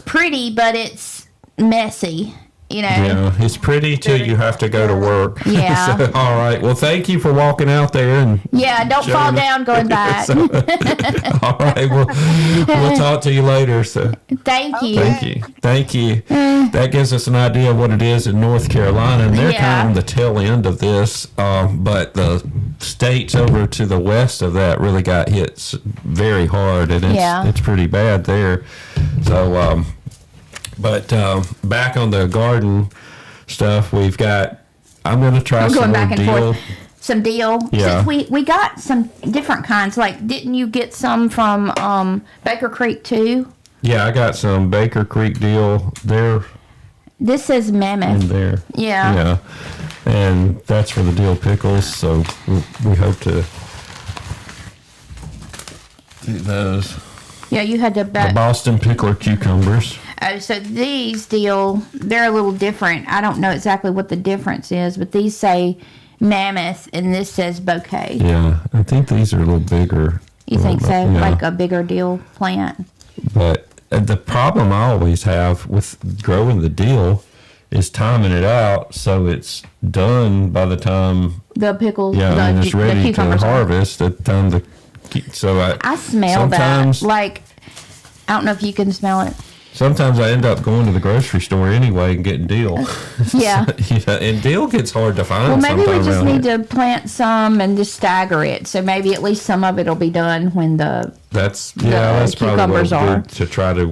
B: pretty, but it's messy.
A: Yeah, it's pretty till you have to go to work.
B: Yeah.
A: So, all right. Well, thank you for walking out there and.
B: Yeah, don't fall down going back.
A: So, all right. We'll talk to you later. So.
B: Thank you.
A: Thank you. That gives us an idea of what it is in North Carolina, and they're kind of on the tail end of this. But the states over to the west of that really got hit very hard, and it's pretty bad there. So. But back on the garden stuff, we've got. I'm going to try some more deal.
B: Some deal.
A: Yeah.
B: Since we got some different kinds. Like, didn't you get some from Baker Creek too?
A: Yeah, I got some Baker Creek deal there.
B: This says Mammoth.
A: In there.
B: Yeah.
A: Yeah, and that's for the dill pickles. So we hope to do those.
B: Yeah, you had to.
A: The Boston pickler cucumbers.
B: Oh, so these deal, they're a little different. I don't know exactly what the difference is, but these say Mammoth and this says Bouquet.
A: Yeah, I think these are a little bigger.
B: You think so?
A: Yeah.
B: Like a bigger deal plant?
A: But the problem I always have with growing the deal is timing it out so it's done by the time
B: the pickles,
A: and it's ready to harvest at the time so I
B: smell that. Like, I don't know if you can smell it.
A: Sometimes I end up going to the grocery store anyway and getting dill.
B: Yeah.
A: And dill gets hard to find.
B: Well, maybe we just need to plant some and just stagger it. So maybe at least some of it will be done when
A: that's
B: cucumbers
A: probably
B: are.
A: Good to try to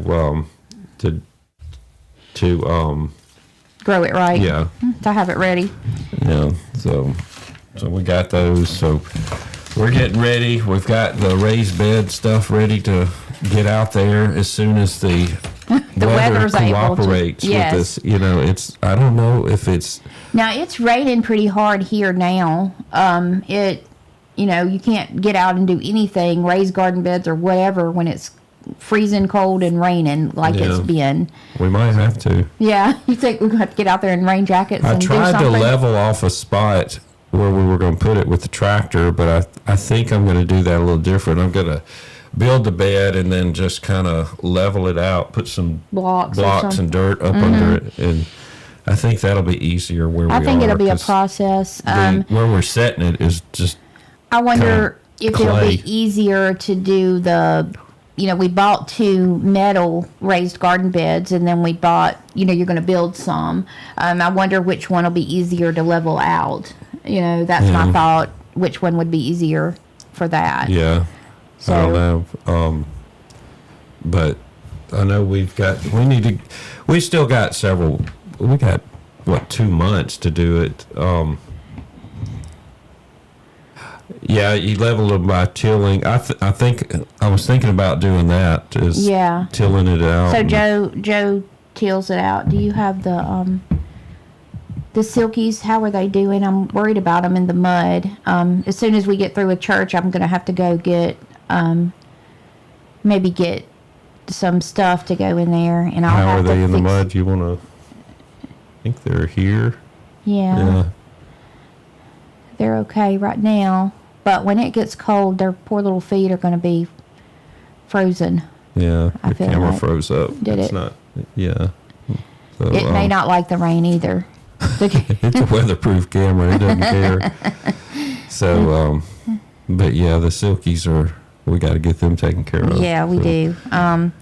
B: grow it right.
A: Yeah.
B: To have it ready.
A: Yeah. So we got those. So we're getting ready. We've got the raised bed stuff ready to get out there as soon as the weather cooperates with this. I don't know if it's.
B: Now it's raining pretty hard here now. You can't get out and do anything, raise garden beds or whatever when it's freezing cold and raining like it's been.
A: We might have to.
B: Yeah, you think we're going to have to get out there in rain jackets and do something? I tried to
A: level off a spot where we were going to put it with the tractor, but I think I'm going to do that a little different. I'm going to build the bed and then just kind of level it out, put some blocks and dirt up under it, and I think that'll be easier where we are.
B: I think it'll be a process.
A: Where we're setting it is just.
B: I wonder if it'll be easier to do we bought 2 metal raised garden beds, and then we bought, you're going to build some. I wonder which one will be easier to level out. That's my thought. Which one would be easier for that?
A: Yeah.
B: So,
A: I don't know. But I know we still got we got 2 months to do it. Yeah, you level them by tilling. I think I was thinking about doing that. Tilling it out.
B: So Joe tills it out. Do you have the silkies? How are they doing? I'm worried about them in the mud. As soon as we get through with church, I'm going to have to go get maybe get some stuff to go in there, and I'll
A: How
B: have
A: are they
B: to
A: in the mud? You want to? I think they're here.
B: Yeah. They're okay right now. But when it gets cold, their poor little feet are going to be frozen.
A: Yeah, the camera froze up.
B: Did it?
A: Not, yeah. So,
B: it may not like the rain either.
A: It's a weatherproof camera. It doesn't care. So, but yeah, the silkies we got to get them taken care of.
B: Yeah, we do.
A: And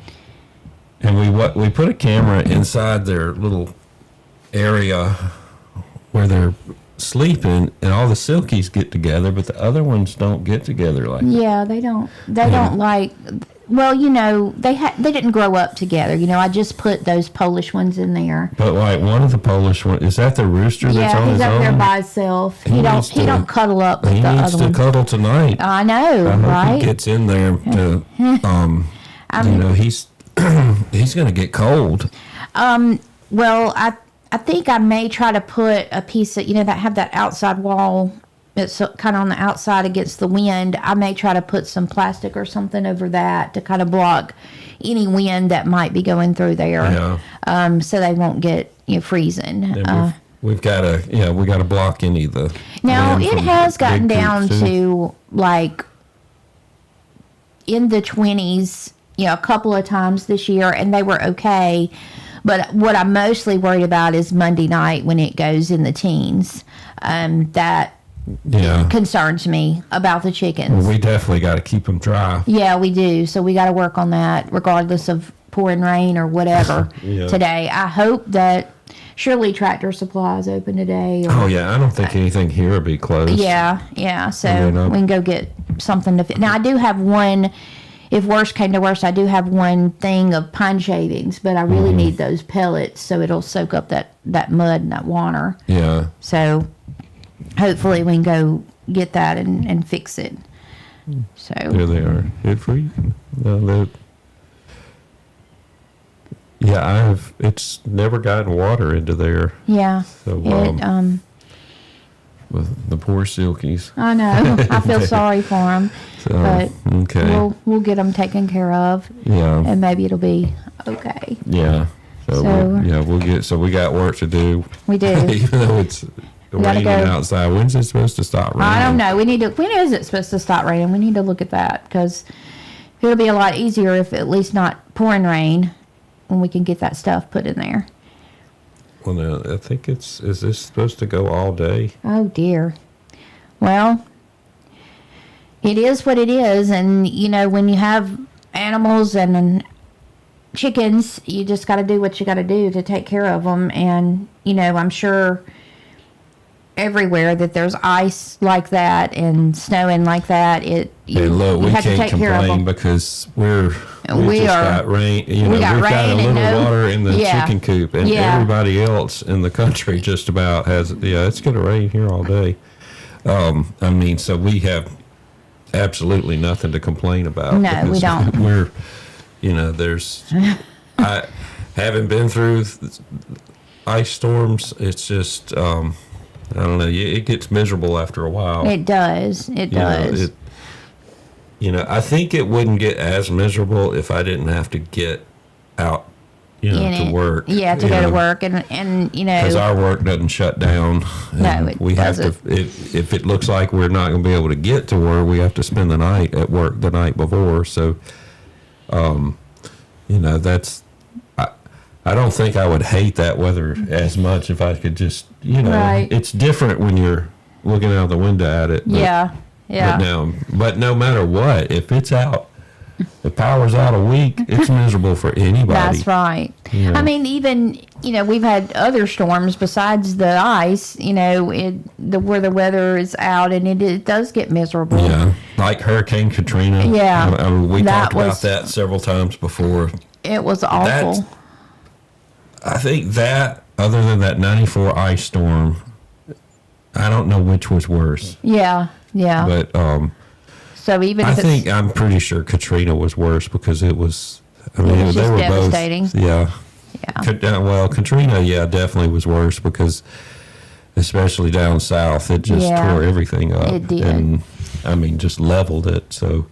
A: we put a camera inside their little area where they're sleeping, and all the silkies get together, but the other ones don't get together like that.
B: Yeah, they don't. They don't like. Well, they didn't grow up together. I just put those Polish ones in there.
A: But like one of the Polish ones, is that the rooster that's on his own?
B: Yeah, he's up there by himself. He don't cuddle up with the other ones.
A: He needs to cuddle tonight.
B: I know, right?
A: I hope he gets in there to. He's going to get cold.
B: Well, I think I may try to put a piece of, that have that outside wall. It's kind of on the outside against the wind. I may try to put some plastic or something over that to kind of block any wind that might be going through there. Yeah. So they won't get freezing.
A: We've got to block any of the.
B: Now it has gotten down to like in the 20s, a couple of times this year, and they were okay. But what I'm mostly worried about is Monday night when it goes in the teens. That concerns me about the chickens.
A: Well, we definitely got to keep them dry.
B: Yeah, we do. So we got to work on that regardless of pouring rain or whatever today. I hope that surely Tractor Supply is open today.
A: Oh, yeah. I don't think anything here will be closed.
B: Yeah. So we can go get something to fit. Now, I do have one, if worse came to worse, I do have one thing of pine shavings, but I really need those pellets so it'll soak up that mud and that water.
A: Yeah.
B: So hopefully we can go get that and fix it. So
A: there they are. Good for you. No, yeah, it's never gotten water into there.
B: Yeah.
A: So with the poor silkies.
B: I know. I feel sorry for them.
A: So,
B: but
A: okay.
B: we'll get them taken care of.
A: Yeah.
B: And maybe it'll be okay.
A: Yeah. So we got work to do.
B: We do.
A: Even though it's raining outside. When's it supposed to stop raining?
B: I don't know. When is it supposed to stop raining? We need to look at that because it'll be a lot easier if at least not pouring rain when we can get that stuff put in there.
A: Well, now, I think is this supposed to go all day?
B: Oh, dear. Well, it is what it is. And, when you have animals and chickens, you just got to do what you got to do to take care of them. And, I'm sure everywhere that there's ice like that and snowing like that,
A: we can't complain because we got rain. We've got a little water in the chicken coop, and everybody else in the country just about has. Yeah, it's going to rain here all day. So we have absolutely nothing to complain about.
B: No, we don't.
A: We're, I haven't been through ice storms. It's just. I don't know. It gets miserable after a while.
B: It does. It does.
A: I think it wouldn't get as miserable if I didn't have to get out, to work.
B: Yeah, to go to work, and
A: because our work doesn't shut down.
B: No, it
A: we
B: doesn't.
A: have to. If it looks like we're not going to be able to get to work, we have to spend the night at work the night before. So, that's. I don't think I would hate that weather as much if I could just,
B: Right.
A: It's different when you're looking out the window at it. But,
B: yeah.
A: But no matter what, if it's out, the power's out a week, it's miserable for anybody.
B: That's right. I mean, even, we've had other storms besides the ice, where the weather is out and it does get miserable.
A: Yeah, like Hurricane Katrina.
B: Yeah.
A: We talked about that several times before.
B: It was awful.
A: I think that, other than that 94 ice storm, I don't know which was worse.
B: Yeah.
A: But
B: so even if
A: I'm pretty sure Katrina was worse because it was. I mean,
B: it was
A: they
B: just
A: were
B: devastating.
A: both. Yeah. Well, Katrina, definitely was worse because, especially down south, it just tore everything up.
B: It did.
A: And just leveled it. So,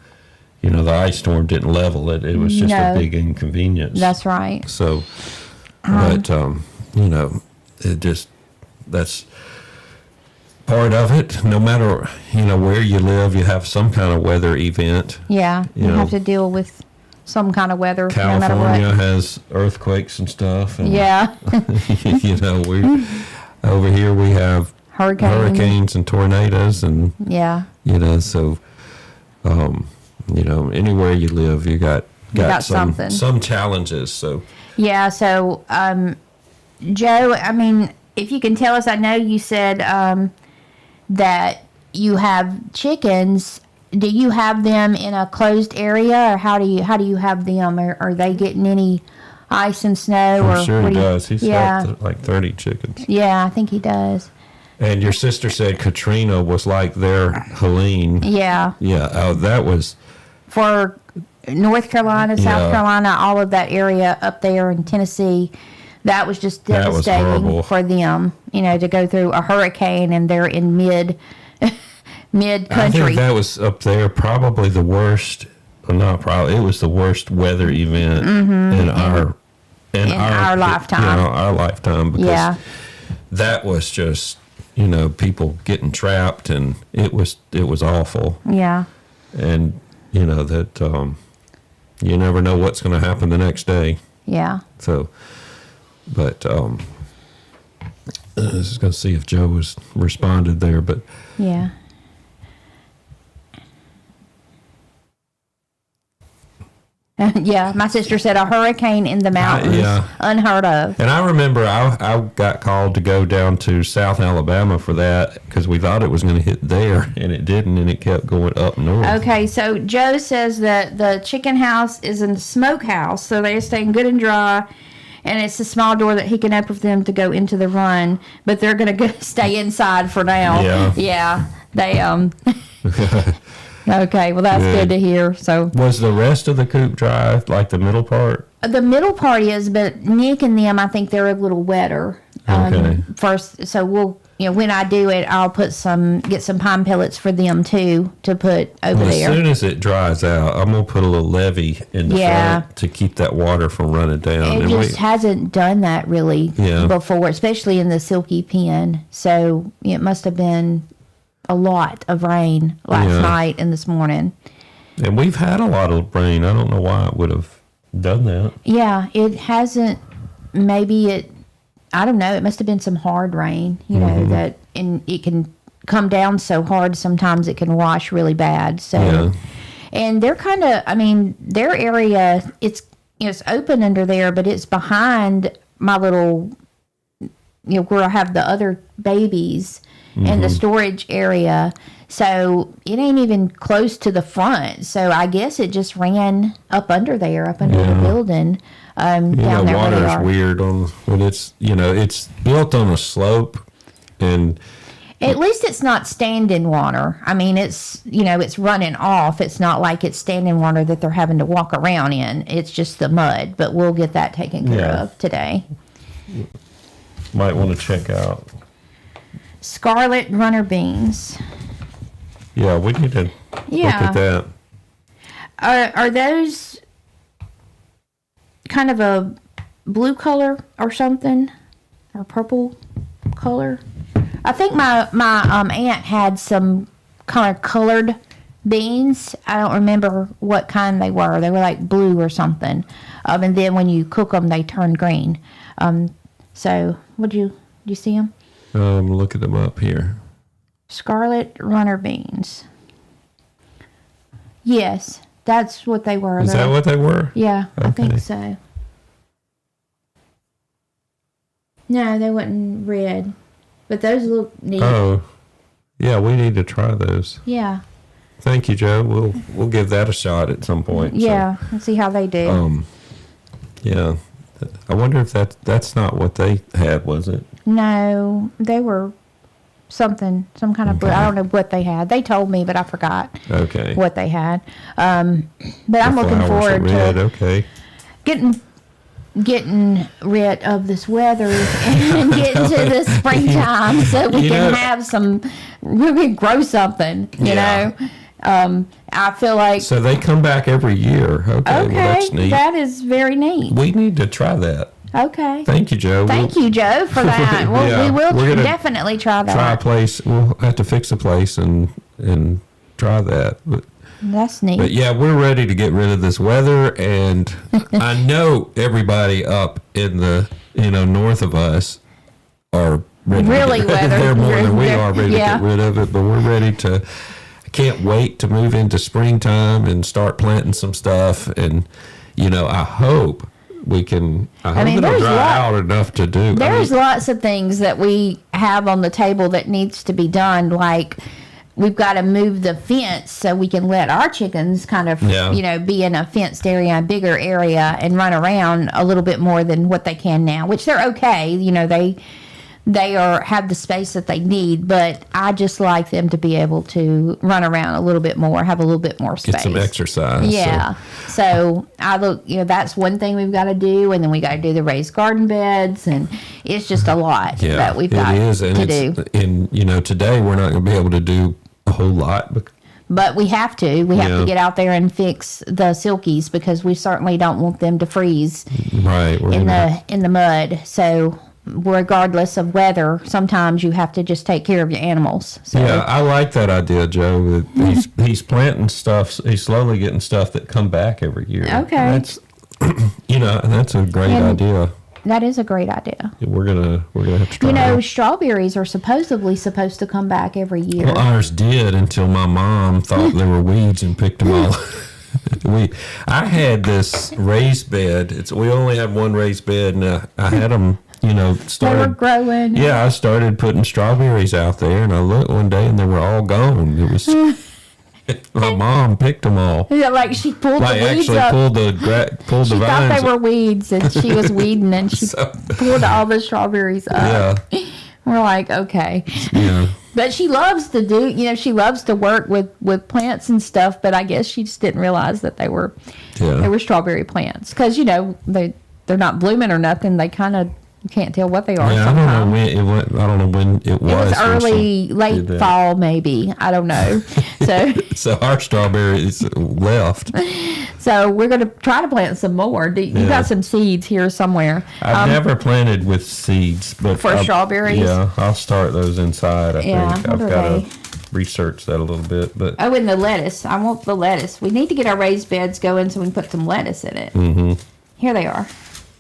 A: the ice storm didn't level it. It was just a big inconvenience.
B: That's right.
A: So. But, it just, that's part of it. No matter, where you live, you have some kind of weather event.
B: Yeah, you have to deal with some kind of weather.
A: California
B: no matter what.
A: has earthquakes and stuff. And,
B: yeah.
A: we over here we have hurricanes and tornadoes and, so, anywhere you live, you got some challenges. So.
B: Yeah, so, Joe, I mean, if you can tell us, I know you said that you have chickens. Do you have them in a closed area, or how do you have them? Are they getting any ice and snow?
A: I'm sure he does. He's got like 30 chickens.
B: Yeah, I think he does.
A: And your sister said Katrina was like their Helene.
B: Yeah.
A: Yeah, that was...
B: For North Carolina, South Carolina, all of that area up there in Tennessee, that was just devastating for them, to go through a hurricane and they're in mid country.
A: I think that was up there probably the worst, it was the worst weather event in our
B: lifetime.
A: Our lifetime, because that was just, people getting trapped, and it was awful.
B: Yeah.
A: And that you never know what's going to happen the next day.
B: Yeah.
A: So, But I was going to see if Joe was responded there, but
B: Yeah. Yeah, my sister said a hurricane in the mountains, unheard of.
A: And I remember I got called to go down to South Alabama for that because we thought it was going to hit there, and it didn't, and it kept going up north.
B: Okay, so Joe says that the chicken house is a smokehouse, so they're staying good and dry, and it's a small door that he can open for them to go into the run, but they're going to stay inside for now. Yeah, they Okay, well that's good to hear. So
A: was the rest of the coop dry, like the middle part?
B: The middle part is, but Nick and them, I think they're a little wetter. First, so we'll, when I do it, I'll get some pine pellets for them too to put over there.
A: As soon as it dries out, I'm gonna put a little levee in the front to keep that water from running down.
B: It just hasn't done that really before, especially in the silky pen. So it must have been a lot of rain last night and this morning.
A: And we've had a lot of rain. I don't know why it would have done that.
B: Yeah, it hasn't. Maybe I don't know. It must have been some hard rain, and it can come down so hard sometimes it can wash really bad. So, and they're kind of, their area, it's open under there, but it's behind my little, where I have the other babies. And the storage area, so it ain't even close to the front. So I guess it just ran up under the building. Down there
A: water's weird when it's it's built on a slope, and
B: at least it's not standing water. It's it's running off. It's not like it's standing water that they're having to walk around in. It's just the mud. But we'll get that taken care of today.
A: Might want to check out
B: Scarlet runner beans.
A: Yeah, we need to look at that.
B: Are those kind of a blue color or something, or purple color? I think my aunt had some kind of colored beans. I don't remember what kind they were. They were like blue or something. And then when you cook them, they turn green. So, did you see them?
A: I'm looking them up here.
B: Scarlet runner beans. Yes, that's what they were.
A: Is that what they were?
B: Yeah, okay. I think so. No, they weren't red, but those look neat. Oh,
A: yeah, we need to try those.
B: Yeah.
A: Thank you, Joe. We'll give that a shot at some point.
B: Yeah, and see how they do.
A: Yeah. I wonder if that's not what they had, was it?
B: No, they were some kind of blue. I don't know what they had. They told me, but I forgot what they had. But I'm looking forward to getting rid of this weather and getting to the springtime so we can have we can grow something, you know. I feel like...
A: So they come back every year. Okay, well, that's neat.
B: That is very neat.
A: We need to try that.
B: Okay.
A: Thank you, Joe.
B: Thank you, Joe, for that. We will definitely try that.
A: Try a place. We'll have to fix a place and try that. But
B: that's neat.
A: But yeah, we're ready to get rid of this weather, and I know everybody up in the north of us are ready.
B: Really,
A: they're more than we are ready to get rid of it, but we're ready to. I can't wait to move into springtime and start planting some stuff, and I hope we can. I hope it'll dry out enough to do.
B: There's lots of things that we have on the table that needs to be done, like. We've got to move the fence so we can let our chickens kind of, be in a fenced area, a bigger area, and run around a little bit more than what they can now, which they're okay. They have the space that they need, but I just like them to be able to run around a little bit more, have a little bit more space.
A: Get some exercise.
B: Yeah. So I look, that's one thing we've got to do, and then we got to do the raised garden beds, and it's just a lot that we've got to do.
A: And today we're not going to be able to do a whole lot,
B: but we have to. We have to get out there and fix the silkies because we certainly don't want them to freeze in the mud. So regardless of weather, sometimes you have to just take care of your animals. So.
A: Yeah, I like that idea, Joe. He's planting stuff. He's slowly getting stuff that come back every year.
B: Okay,
A: that's that's a great idea.
B: That is a great idea.
A: We're gonna have to try.
B: You know,
A: it.
B: strawberries are supposedly supposed to come back every year.
A: Well, ours did until my mom thought they were weeds and picked them all. I had this raised bed. We only had one raised bed, and I had them. You know,
B: They were growing.
A: Yeah, I started putting strawberries out there, and I looked one day, and they were all gone. It was my mom picked them all.
B: Yeah, like she pulled
A: Like
B: the weeds
A: actually
B: up.
A: pulled the
B: She
A: vines.
B: thought they were weeds, and she was weeding, and she
A: So-
B: pulled all the strawberries up.
A: Yeah,
B: We're like, okay.
A: yeah.
B: But she loves to do, she loves to work with plants and stuff. But I guess she just didn't realize that they were strawberry plants, because they're not blooming or nothing. They kind of, you can't tell what they are.
A: Yeah, I don't know when it went. I don't know when it was.
B: It was
A: when
B: early,
A: she
B: late
A: did that.
B: fall, maybe. I don't know.
A: So our strawberries left.
B: So we're going to try to plant some more. You
A: Yeah.
B: got some seeds here somewhere.
A: I've never planted with seeds, but
B: For strawberries?
A: Yeah, I'll start those inside. I
B: Yeah,
A: think
B: what
A: I've
B: are
A: got
B: they?
A: to research that a little bit, but
B: Oh, and the lettuce. I want the lettuce. We need to get our raised beds going so we can put some lettuce in it.
A: mm-hmm.
B: Here they are.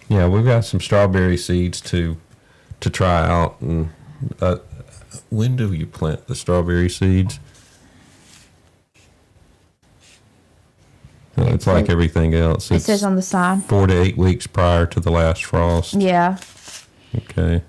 A: Yeah, we've got some strawberry seeds to try out. And when do you plant the strawberry seeds? It's like everything else.
B: It says on the side.
A: 4 to 8 weeks prior to the last frost.
B: Yeah.
A: Okay.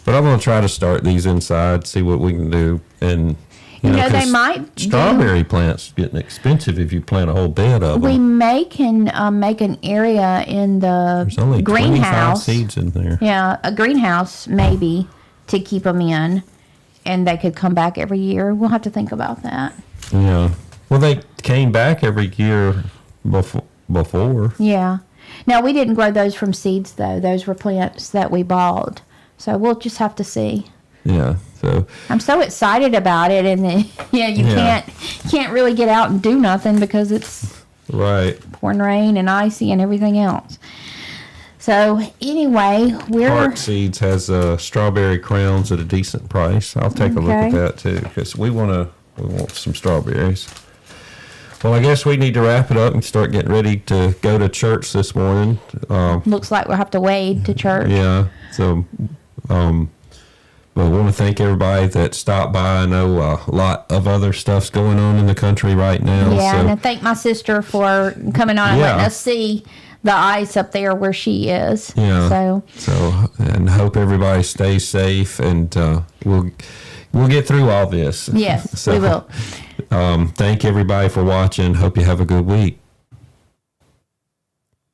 A: But I'm going to try to start these inside, see what we can do. And
B: You know, they
A: 'cause
B: might
A: strawberry plants getting expensive if you plant a whole bed of them.
B: We may can make an area in the
A: There's only 25
B: greenhouse.
A: seeds in there.
B: Yeah, a greenhouse maybe to keep them in, and they could come back every year. We'll have to think about that.
A: Yeah. Well, they came back every year before.
B: Yeah. Now, we didn't grow those from seeds, though. Those were plants that we bought. So we'll just have to see.
A: Yeah. So
B: I'm so excited about it, and then, you can't really get out and do nothing because it's
A: right.
B: pouring rain and icy and everything else. So anyway,
A: Park Seeds has strawberry crowns at a decent price. I'll take a look at
B: Okay.
A: that too, because we want some strawberries. Well, I guess we need to wrap it up and start getting ready to go to church this morning.
B: looks like we'll have to wade to church.
A: Yeah. So, but I want to thank everybody that stopped by. I know a lot of other stuff's going on in the country right now.
B: Yeah,
A: so.
B: and I thank my sister for coming on and
A: Yeah.
B: letting us see the ice up there where she is.
A: Yeah. So, and hope everybody stays safe, and we'll get through all this.
B: Yes, we will.
A: Thank everybody for watching. Hope you have a good week.